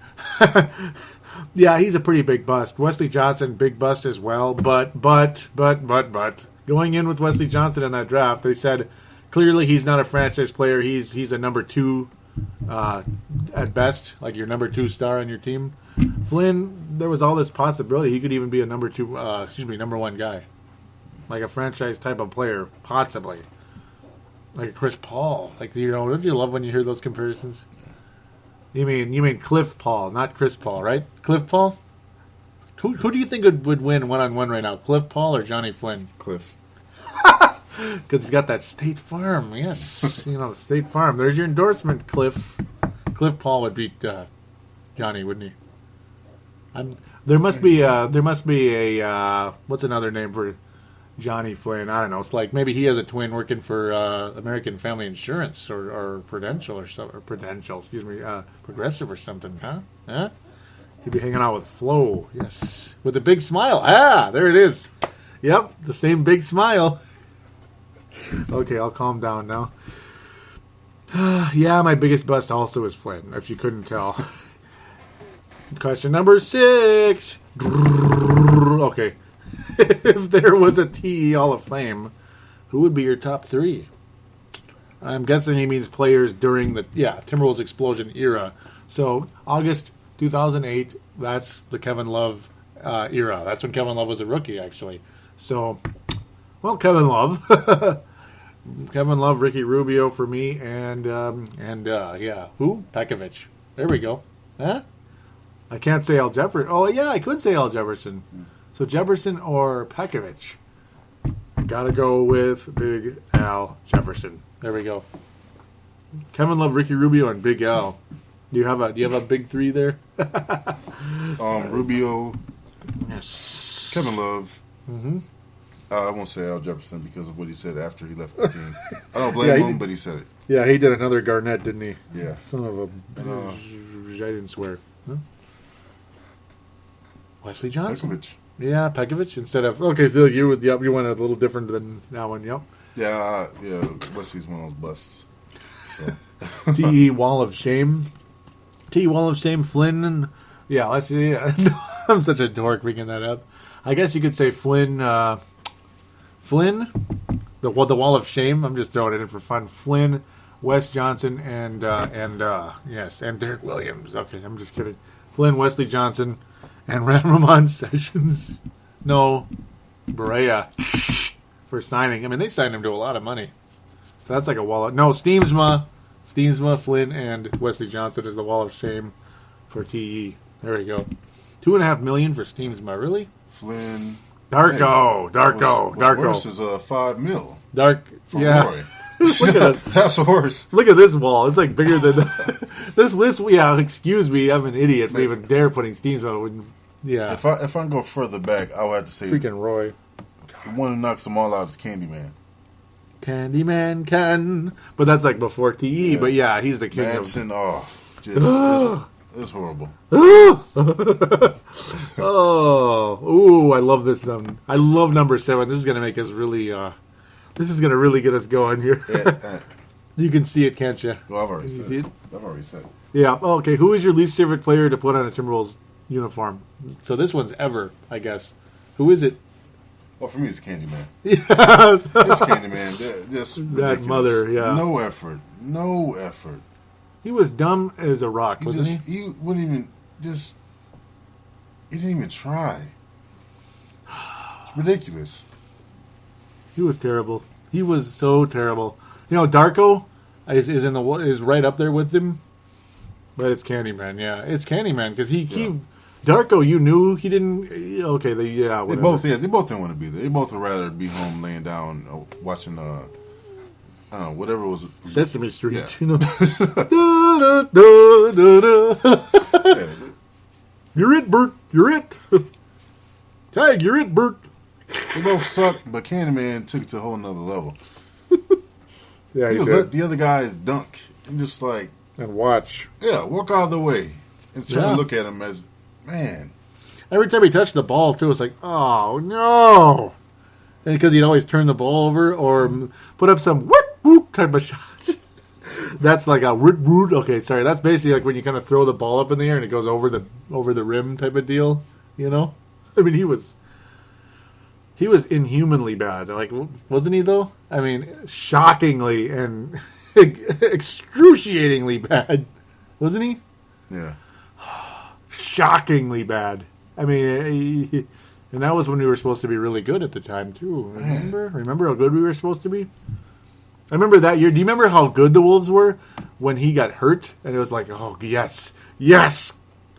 Yeah, he's a pretty big bust. Wesley Johnson, big bust as well. But going in with Wesley Johnson in that draft, they said clearly he's not a franchise player. He's a number 2. At best, like your number 2 star on your team. Flynn, there was all this possibility he could even be a number 1 guy, like a franchise type of player, possibly, like a Chris Paul. Like don't you love when you hear those comparisons? You mean Cliff Paul, not Chris Paul, right? Cliff Paul. Who do you think would win 1-on-1 right now, Cliff Paul or Johnny Flynn? Cliff. Because he's got that State Farm, yes. The State Farm. There's your endorsement, Cliff Cliff Paul would beat Johnny, wouldn't he? There must be a what's another name for Johnny Flynn? I don't know. It's like maybe he has a twin working for American Family Insurance or Prudential Progressive or something, huh? Huh? He'd be hanging out with Flo, yes, with a big smile. Ah, there it is. Yep, the same big smile. Okay, I'll calm down now. Yeah, my biggest bust also is Flynn, if you couldn't tell. Question number 6. Okay. If there was a TE Hall of Fame, who would be your top 3? I'm guessing he means players during the Timberwolves explosion era. So, August 2008, that's the Kevin Love era. That's when Kevin Love was a rookie, actually. So, well, Kevin Love. Kevin Love, Ricky Rubio for me, and who? Pekovic. There we go. Huh? I can't say Al Jefferson. Oh, yeah, I could say Al Jefferson. So Jefferson or Pekovic? Gotta go with Big Al Jefferson. There we go. Kevin Love, Ricky Rubio, and Big Al. Do you have a big 3 there? Rubio. Yes. Kevin Love. Mm-hmm. I won't say Al Jefferson because of what he said after he left the team. I don't blame him, but he said it. Yeah, he did another Garnett, didn't he? Yeah. Son of a... I didn't swear. Huh? Wesley Johnson. Pekovic. Yeah, Pekovic instead of... Okay, so you went a little different than that one, yep. Yeah, Wesley's one of those busts. So. T.E. Wall of Shame. T.E. Wall of Shame, Flynn. I'm such a dork bringing that up. I guess you could say Flynn... Flynn? The Wall of Shame? I'm just throwing it in for fun. Flynn, Wes Johnson, and Derek Williams. Okay, I'm just kidding. Flynn, Wesley Johnson, and Ramon Sessions. No, Berea for signing. I mean, they signed him to a lot of money. So that's like a wall of... No, Steamsma, Flynn, and Wesley Johnson is the Wall of Shame for TE. There we go. $2.5 million for Steamsma. Really? Flynn... Darko. Worse is $5 million. From Roy. Look at That's worse. Look at this wall. It's like bigger than this. Yeah, excuse me. I'm an idiot for even dare putting Steams on. Yeah. If I go further back, I would have to say freaking Roy. The one who knocks them all out is Candyman. Candyman can, but that's like before TE. Yeah. But yeah, he's the king. Manson, it's horrible. Oh, I love this. I love number 7. This is gonna make us really. This is gonna really get us going here. You can see it, can't you? Well, I've already said it. Yeah. Okay. Who is your least favorite player to put on a Timberwolves uniform? So this one's ever, I guess. Who is it? Well, for me, it's Candyman. Yeah. It's Candyman. Just that mother. Yeah. No effort. He was dumb as a rock, wasn't he? He wouldn't even he didn't even try. It's ridiculous. He was terrible. He was so terrible. You know, Darko is right up there with him, but it's Candyman. Yeah, it's Candyman because he Darko. You knew he didn't. Okay, they both didn't want to be there. They both would rather be home laying down watching whatever was Sesame Street. Yeah. You know, you're it, Bert. You're it. Tag, you're it, Bert. They both sucked, but Candyman took it to a whole nother level. Yeah, he was let the other guys dunk and just like watch. Yeah, walk out of the way and try to look at him as man. Every time he touched the ball, too, it's like, oh no, and because he'd always turn the ball over or put up some whoop type of shot. That's like a root. Okay, sorry. That's basically like when you kind of throw the ball up in the air and it goes over the rim type of deal. You know, I mean, he was inhumanly bad. Like, wasn't he though? I mean, shockingly and excruciatingly bad, wasn't he? Yeah, shockingly bad. I mean, and that was when we were supposed to be really good at the time too. Remember how good we were supposed to be? I remember that year. Do you remember how good the Wolves were when he got hurt? And it was like, oh, yes.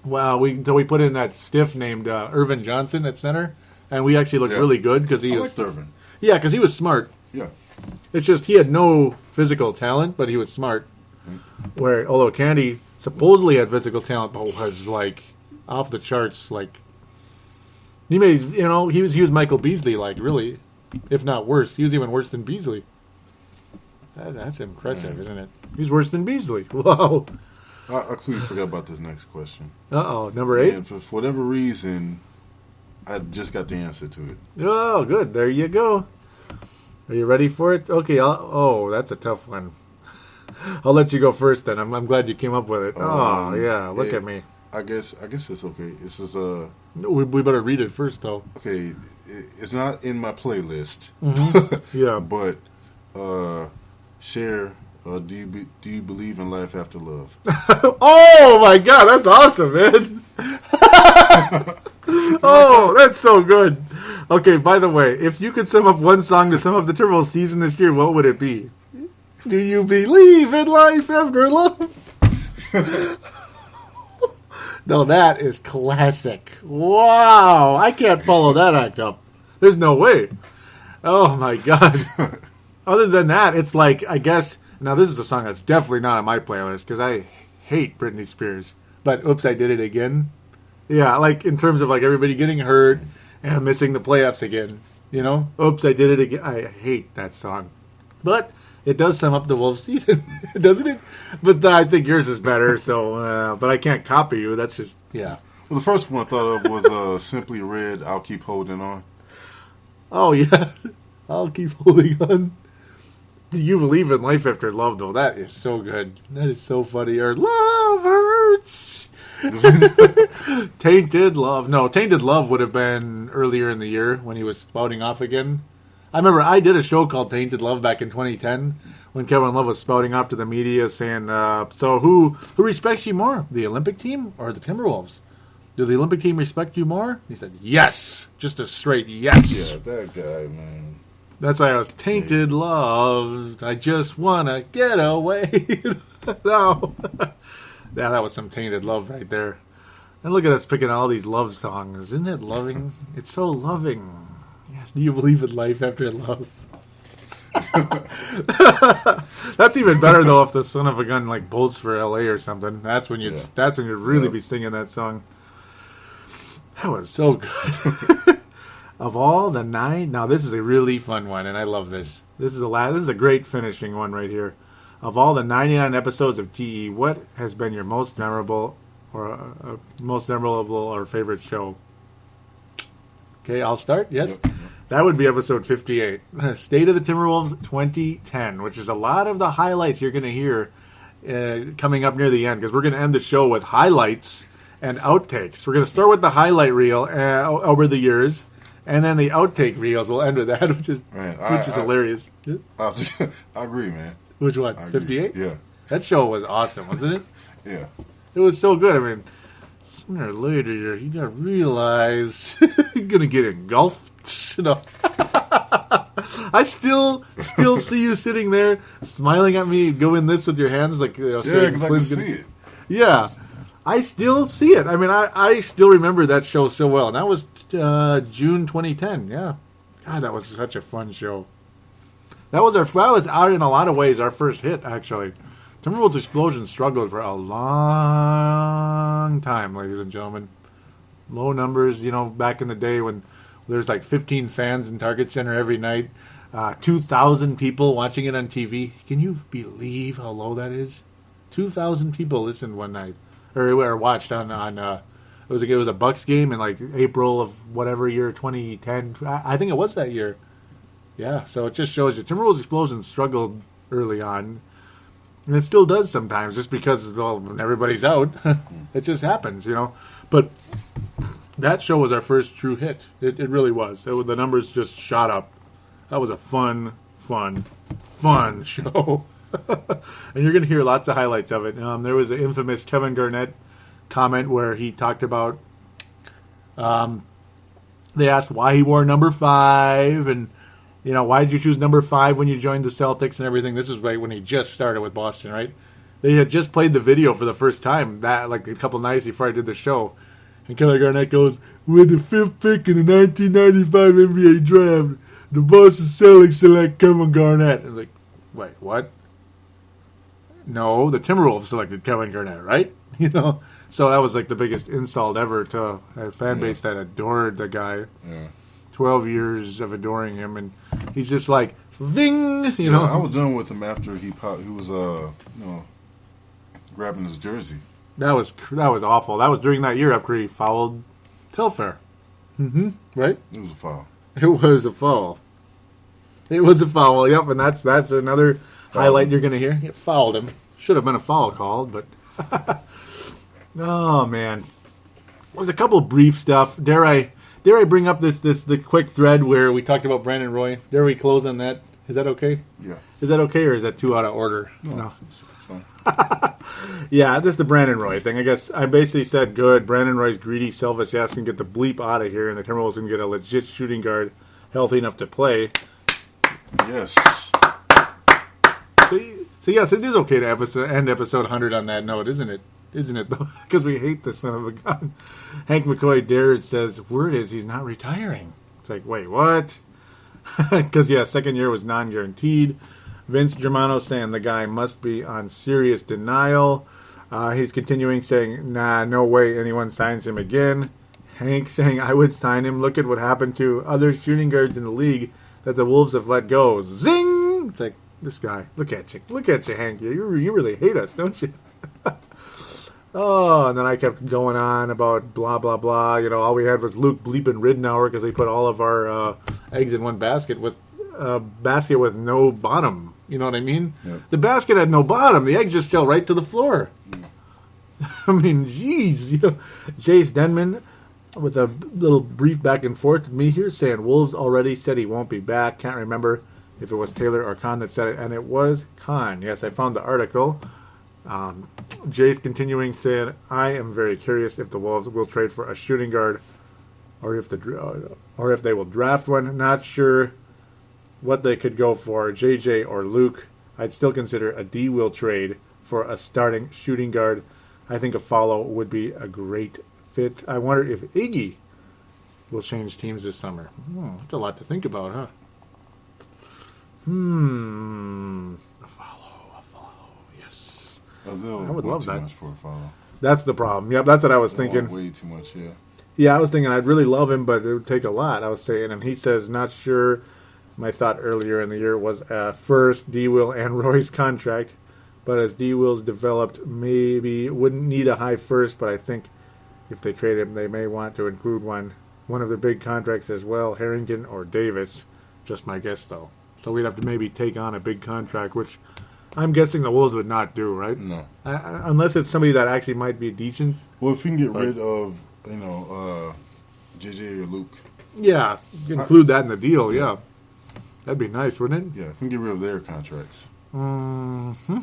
Wow. So we put in that stiff named Irvin Johnson at center, and we actually looked really good because he was Irvin. Yeah, because he was smart. Yeah. It's just he had no physical talent, but he was smart. Mm-hmm. Although Candy supposedly had physical talent, but was like off the charts. Like he made, he was Michael Beasley, like really, if not worse. He was even worse than Beasley. That's impressive, isn't it? He's worse than Beasley. Wow. I completely forgot about this next question. Number 8. And for whatever reason, I just got the answer to it. Oh, good. There you go. Are you ready for it? Okay. That's a tough one. I'll let you go first. Then I'm glad you came up with it. Look at me. I guess it's okay. This is We better read it first, though. Okay, it's not in my playlist. Mm-hmm. Yeah, but share. Do you believe in life after love? Oh my God, that's awesome, man! Oh, that's so good. Okay, by the way, if you could sum up one song to sum up the Timberwolves season this year, what would it be? Do you believe in life after love? No, that is classic. Wow, I can't follow that act up. There's no way. Oh my God. Other than that, it's like, I guess, now this is a song that's definitely not on my playlist because I hate Britney Spears. But Oops, I Did It Again. Yeah, like in terms of like everybody getting hurt and missing the playoffs again. Oops, I Did It Again. I hate that song. But it does sum up the Wolves season, doesn't it? But I think yours is better, so, but I can't copy you. That's just, yeah. Well, the first one I thought of was Simply Red, I'll Keep Holding On. Oh, yeah. I'll keep holding on. Do you believe in life after love, though? That is so good. That is so funny. Or Love Hurts. Tainted Love. No, Tainted Love would have been earlier in the year when he was spouting off again. I remember I did a show called Tainted Love back in 2010 when Kevin Love was spouting off to the media saying, so who respects you more, the Olympic team or the Timberwolves? Do the Olympic team respect you more? He said, yes. Just a straight yes. Yeah, that guy, man. That's why I was Tainted Love. I just want to get away. No. Yeah, that was some Tainted Love right there. And look at us picking all these love songs. Isn't it loving? It's so loving. Yes. Do you believe in life after love? That's even better though if the son of a gun like bolts for LA or something. That's when you'd really be singing that song. That was so good. Of all the 9, now this is a really fun one, and I love this. This is a great finishing one right here. Of all the 99 episodes of TE, what has been your most memorable or favorite show? Okay, I'll start. Yes, yep. That would be episode 58, State of the Timberwolves 2010, which is a lot of the highlights you're going to hear coming up near the end, because we're going to end the show with highlights and outtakes. We're going to start with the highlight reel over the years. And then the outtake reels will end with that, which is hilarious. I agree, man. Which one? 58? Yeah. That show was awesome, wasn't it? Yeah. It was so good. I mean, sooner or later, you're going to realize you're going to get engulfed. I still see you sitting there smiling at me, doing this with your hands. Like, yeah, because I can see it. Yeah. I still see it. I mean, I still remember that show so well. And that was June 2010. Yeah. God, that was such a fun show. That was out in a lot of ways our first hit, actually. Timberwolves Explosion struggled for a long time, ladies and gentlemen. Low numbers, back in the day when there's like 15 fans in Target Center every night. 2,000 people watching it on TV. Can you believe how low that is? 2,000 people listened one night. Or watched on it was a Bucks game in like April of whatever year, 2010. I think it was that year. Yeah, so it just shows you Timberwolves Explosion struggled early on, and it still does sometimes, just because when everybody's out, it just happens, But that show was our first true hit. It really was. The numbers just shot up. That was a fun show. And you're going to hear lots of highlights of it. There was an infamous Kevin Garnett comment where he talked about they asked why he wore number 5 and why did you choose number 5 when you joined the Celtics and everything. This is right when he just started with Boston, right? They had just played the video for the first time that like a couple nights before I did the show, and Kevin Garnett goes, with the 5th pick in the 1995 NBA draft, the Boston Celtics select Kevin Garnett. I was like, wait, what? No, the Timberwolves selected Kevin Garnett, right? So that was like the biggest insult ever to a fan base that adored the guy. Yeah. 12 years of adoring him, and he's just like, zing, I was done with him after he was grabbing his jersey. That was awful. That was during that year after he fouled Telfair. Mm-hmm. Right? It was a foul. It was a foul. It was a foul. Yep, and that's another highlight you're going to hear. It fouled him. Should have been a foul called, but oh man, there's a couple brief stuff. Dare I bring up the quick thread where we talked about Brandon Roy? Dare we close on that? Is that okay? Yeah. Is that okay, or is that too out of order? No. It's fine. Yeah, this is the Brandon Roy thing. I guess I basically said, good. Brandon Roy's greedy, selfish ass can get the bleep out of here, and the Timberwolves can get a legit shooting guard healthy enough to play. Yes. So yes, it is okay to end episode 100 on that note, isn't it? Isn't it, though? Because we hate the son of a gun. Hank McCoy dares says, word is he's not retiring. It's like, wait, what? Because, second year was non-guaranteed. Vince Germano saying the guy must be on serious denial. He's continuing saying, nah, no way anyone signs him again. Hank saying, I would sign him. Look at what happened to other shooting guards in the league that the Wolves have let go. Zing! It's like, this guy. Look at you, Hank. You really hate us, don't you? Oh, and then I kept going on about blah, blah, blah. All we had was Luke bleeping Ridnour because we put all of our eggs in one basket with no bottom. You know what I mean? Yeah. The basket had no bottom. The eggs just fell right to the floor. I mean, jeez. Jace Denman with a little brief back and forth with me here saying Wolves already said he won't be back. Can't remember if it was Taylor or Khan that said it, and it was Khan. Yes, I found the article. Jace continuing saying, I am very curious if the Wolves will trade for a shooting guard or if they will draft one. Not sure what they could go for, JJ or Luke. I'd still consider a D-Will trade for a starting shooting guard. I think a follow would be a great fit. I wonder if Iggy will change teams this summer. That's a lot to think about, huh? A follow, yes. I would love that. Much for a follow. That's the problem. Yep, that's what I was thinking. Way too much, yeah. Yeah, I was thinking I'd really love him, but it would take a lot, I was saying. And he says, not sure. My thought earlier in the year was first D-Will and Roy's contract, but as D-Will's developed, maybe wouldn't need a high first, but I think if they trade him, they may want to include one of their big contracts as well, Harrington or Davis. Just my guess, though. So we'd have to maybe take on a big contract, which I'm guessing the Wolves would not do, right? No. Unless it's somebody that actually might be decent. Well, if we can get rid of, JJ or Luke. Yeah, include that in the deal, yeah. That'd be nice, wouldn't it? Yeah, if we can get rid of their contracts. Mm-hmm.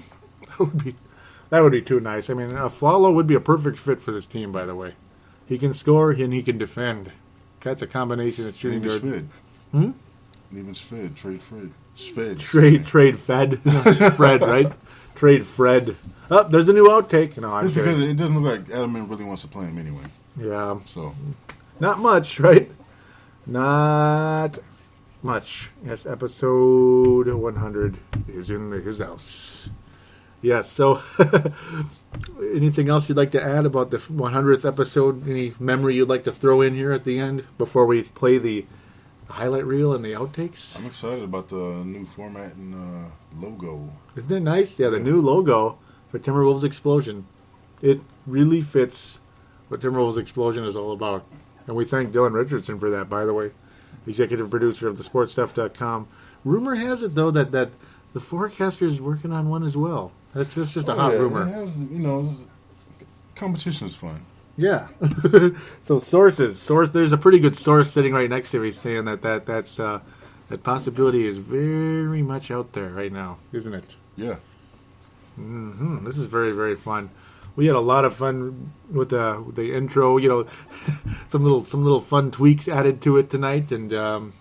That would be too nice. I mean, Flalo would be a perfect fit for this team, by the way. He can score and he can defend. That's a combination of shooting guard. Even Sved. Trade Fred. Sved. Trade Fed. Fred, right? Trade Fred. Oh, there's the new outtake. No, I'm It's kidding. because it doesn't look like Edelman really wants to play him anyway. Yeah. So. Not much, right? Not much. Yes, episode 100 is in his house. Yes, so anything else you'd like to add about the 100th episode? Any memory you'd like to throw in here at the end before we play the highlight reel and the outtakes? I'm excited about the new format and logo. Isn't it nice? Yeah, the new logo for Timberwolves Explosion. It really fits what Timberwolves Explosion is all about. And we thank Dylan Richardson for that, by the way. Executive producer of thesportstuff.com. Rumor has it, though, that the Forecaster is working on one as well. That's just a hot rumor. It has, competition is fun. Yeah. So sources. There's a pretty good source sitting right next to me saying that possibility is very much out there right now, isn't it? Yeah. Mm-hmm. This is very, very fun. We had a lot of fun with the intro. Some little fun tweaks added to it tonight, and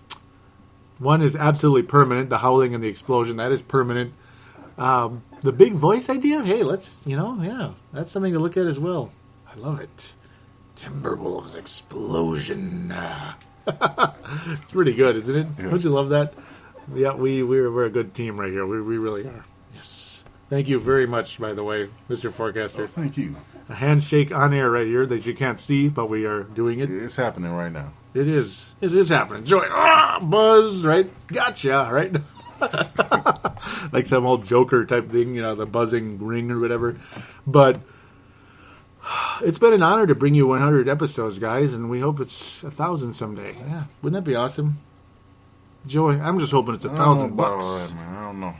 one is absolutely permanent. The howling and the explosion, that is permanent. The big voice idea, hey, that's something to look at as well. I love it. Timberwolves Explosion. It's pretty good, isn't it? Yeah. Don't you love that? Yeah, we're a good team right here. We really are. Yes. Thank you very much, by the way, Mr. Forecaster. Oh, thank you. A handshake on air right here that you can't see, but we are doing it. It's happening right now. It is. It is happening. Joy, buzz, right? Gotcha, right? Like some old Joker type thing, the buzzing ring or whatever. But it's been an honor to bring you 100 episodes, guys, and we hope it's 1,000 someday. Yeah, wouldn't that be awesome? Joy, I'm just hoping it's $1,000 bucks. All right, man. I don't know.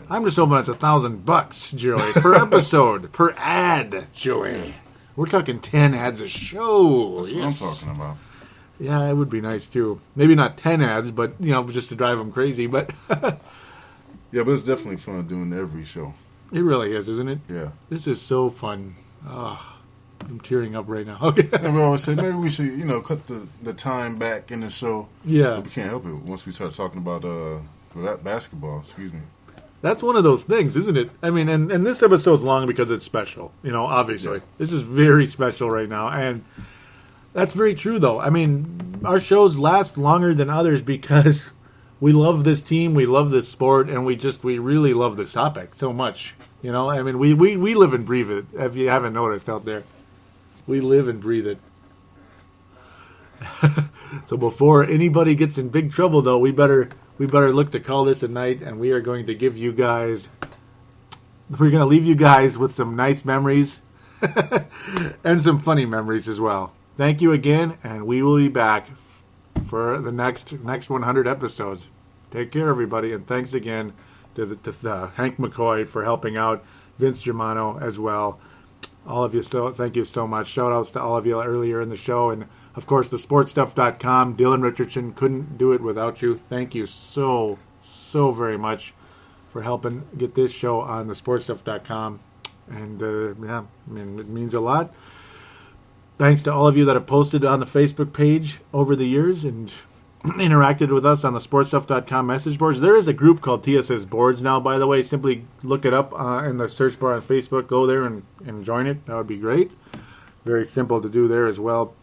I'm just hoping it's $1,000, Joey, per episode, per ad, Joey. We're talking 10 ads a show. That's what I'm talking about. Yeah, it would be nice too. Maybe not 10 ads, but just to drive them crazy. But yeah, but it's definitely fun doing every show. It really is, isn't it? Yeah. This is so fun. Oh, I'm tearing up right now. Okay. And we always say maybe we should, cut the time back in the show. Yeah. But we can't help it once we start talking about basketball. Excuse me. That's one of those things, isn't it? I mean, and this episode's long because it's special, obviously. Yeah. This is very special right now. And that's very true, though. I mean, our shows last longer than others because we love this team, we love this sport, and we really love this topic so much. I mean, we live and breathe it, if you haven't noticed out there. We live and breathe it. So before anybody gets in big trouble, though, we better look to call this a night, and we are going to give you guys... We're going to leave you guys with some nice memories and some funny memories as well. Thank you again, and we will be back for the next 100 episodes. Take care, everybody, and thanks again to the Hank McCoy for helping out, Vince Germano as well. All of you, thank you so much. Shout outs to all of you earlier in the show, and of course the sportstuff.com. Dylan Richardson, couldn't do it without you. Thank you so very much for helping get this show on the sportstuff.com, and it means a lot. Thanks to all of you that have posted on the Facebook page over the years and interacted with us on the sportstuff.com message boards. There is a group called TSS Boards now, by the way. Simply look it up in the search bar on Facebook. Go there and join it. That would be great. Very simple to do there as well.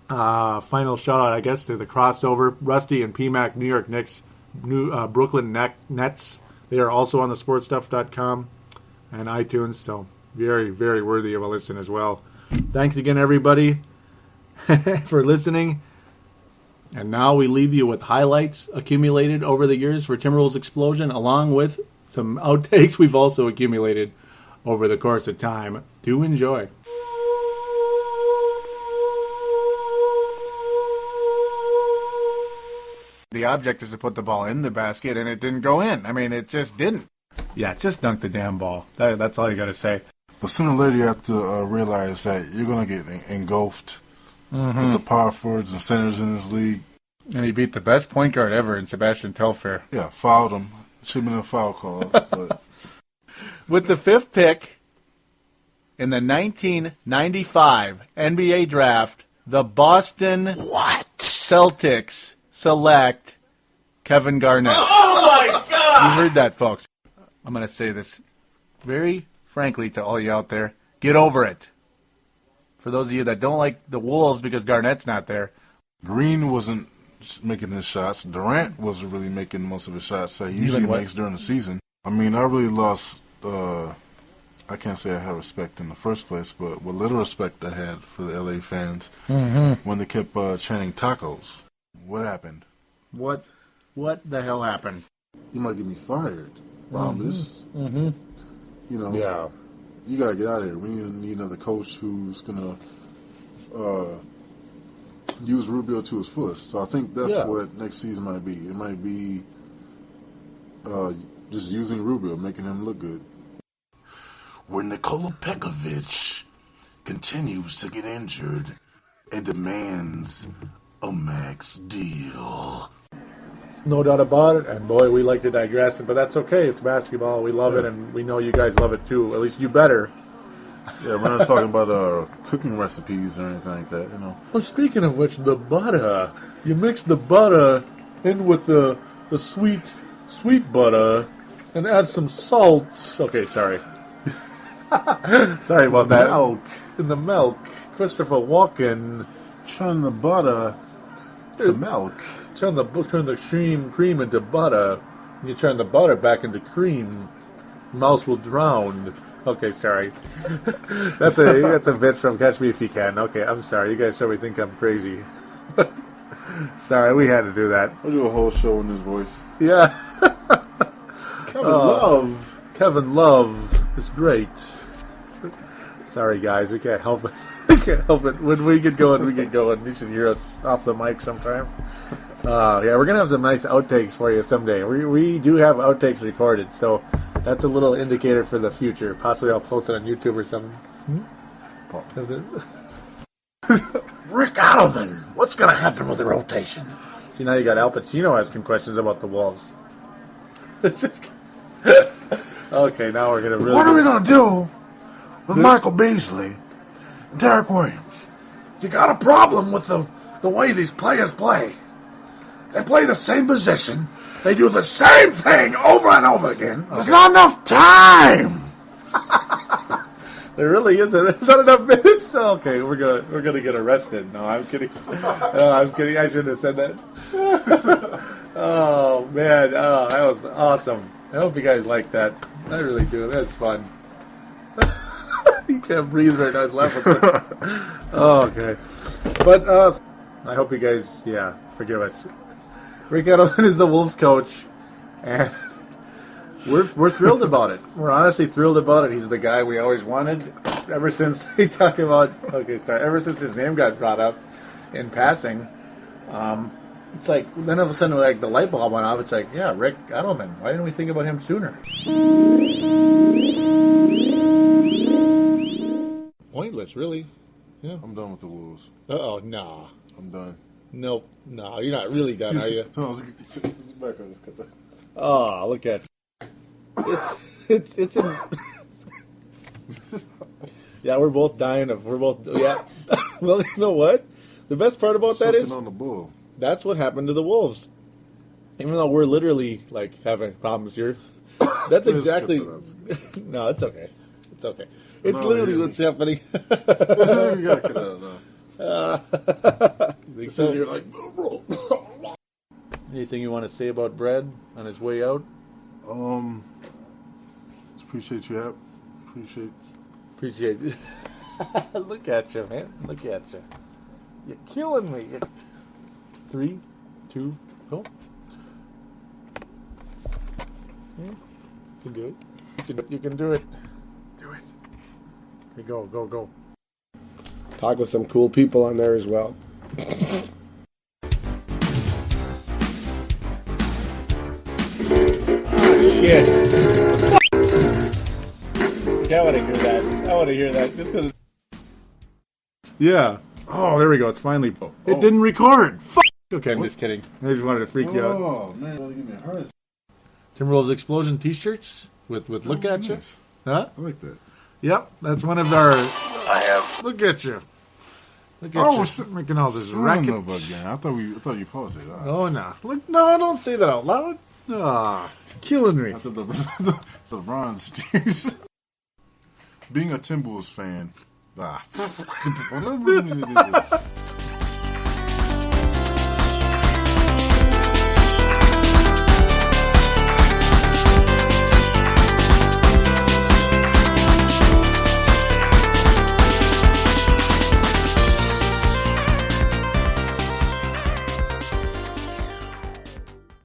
Final shout out, I guess, to the crossover. Rusty and PMAC New York Knicks, Brooklyn Nets. They are also on the sportstuff.com and iTunes, so very, very worthy of a listen as well. Thanks again, everybody, for listening. And now we leave you with highlights accumulated over the years for Timberwolves Explosion, along with some outtakes we've also accumulated over the course of time. Do enjoy. The object is to put the ball in the basket, and it didn't go in. I mean, it just didn't. Yeah, just dunk the damn ball. That's all you got to say. But sooner or later, you have to realize that you're going to get engulfed with the power forwards and centers in this league. And he beat the best point guard ever in Sebastian Telfair. Yeah, fouled him. Should have been a foul call. But. With the 5th pick in the 1995 NBA draft, the Boston Celtics select Kevin Garnett. Oh, my God! You heard that, folks. I'm going to say this very frankly to all you out there. Get over it. For those of you that don't like the Wolves because Garnett's not there. Green wasn't making his shots. Durant wasn't really making most of his shots that he usually makes during the season. I mean, I really lost, I can't say I had respect in the first place, but what little respect I had for the LA fans when they kept chanting tacos. What happened? What the hell happened? You might get me fired. Wow, yeah. You got to get out of here. We need another coach who's going to use Rubio to his fullest. So I think that's what next season might be. It might be just using Rubio, making him look good. Where Nikola Pekovic continues to get injured and demands a max deal. No doubt about it, and boy, we like to digress, but that's okay. It's basketball. We love it, and we know you guys love it too. At least you better. Yeah, we're not talking about cooking recipes or anything like that, Well, speaking of which, the butter. You mix the butter in with the sweet butter and add some salt. Okay, sorry. Sorry about that. Milk. In the milk. Christopher Walken. Turn the butter to milk. Turn the cream into butter. You turn the butter back into cream. Mouse will drown. Okay, sorry. That's a bit from Catch Me If You Can. Okay, I'm sorry. You guys probably think I'm crazy. Sorry, we had to do that. I'll do a whole show in this voice. Yeah. Kevin Love. Kevin Love is great. Sorry, guys. We can't help it. We can't help it. When we get going, we get going. You should hear us off the mic sometime. Yeah, we're going to have some nice outtakes for you someday. We do have outtakes recorded, so that's a little indicator for the future. Possibly I'll post it on YouTube or something. Rick Adelman, what's going to happen with the rotation? See, now you got Al Pacino asking questions about the Wolves. Okay, now we're going to really... What are we going to do with Michael Beasley and Derek Williams? You got a problem with the way these players play. They play the same position. They do the same thing over and over again. Okay. There's not enough time. There really isn't. There's not enough minutes. Okay, we're gonna get arrested. No, I'm kidding. No, I'm kidding. I shouldn't have said that. Oh man, that was awesome. I hope you guys like that. I really do. That's fun. You can't breathe right now. I was laughing. Oh, okay. But I hope you guys, forgive us. Rick Edelman is the Wolves coach, and we're thrilled about it. We're honestly thrilled about it. He's the guy we always wanted ever since they talk about. Ever since his name got brought up in passing, it's like then all of a sudden like the light bulb went off. It's like, yeah, Rick Edelman. Why didn't we think about him sooner? Pointless, really. Yeah. I'm done with the Wolves. Nah. I'm done. Nope. No, you're not really done, are you? No, it's back on this cut. Oh, look at it's yeah, we're both dying of. We're both Well, you know what? The best part about that is on the bull. That's what happened to the Wolves. Even though we're literally like having problems here, that's exactly. No, it's okay. It's okay. It's literally what's happening. You gotta cut that out. So you're like, anything you want to say about Brad on his way out? Appreciate you, Hap. Appreciate it. Look at you, man. Look at you. You're killing me. 3, 2, go. You can do it. You can do it. Do it. Okay, go. Talk with some cool people on there as well. Shit. I want to hear that. Just 'cause yeah. Oh, there we go. It's finally... It didn't record. Fuck. Okay, I'm just kidding. I just wanted to freak you out. Oh, man. Don't give me a heart. Timberwolves Explosion t-shirts with Look At You. Nice. Huh? I like that. Yep. That's one of our... I have. Look at you. Look at you making all this racket. Again. I thought you paused it. Oh, no. Look, no, don't say that out loud. Ah, killing me. After the LeBron's James. Being a Timberwolves fan.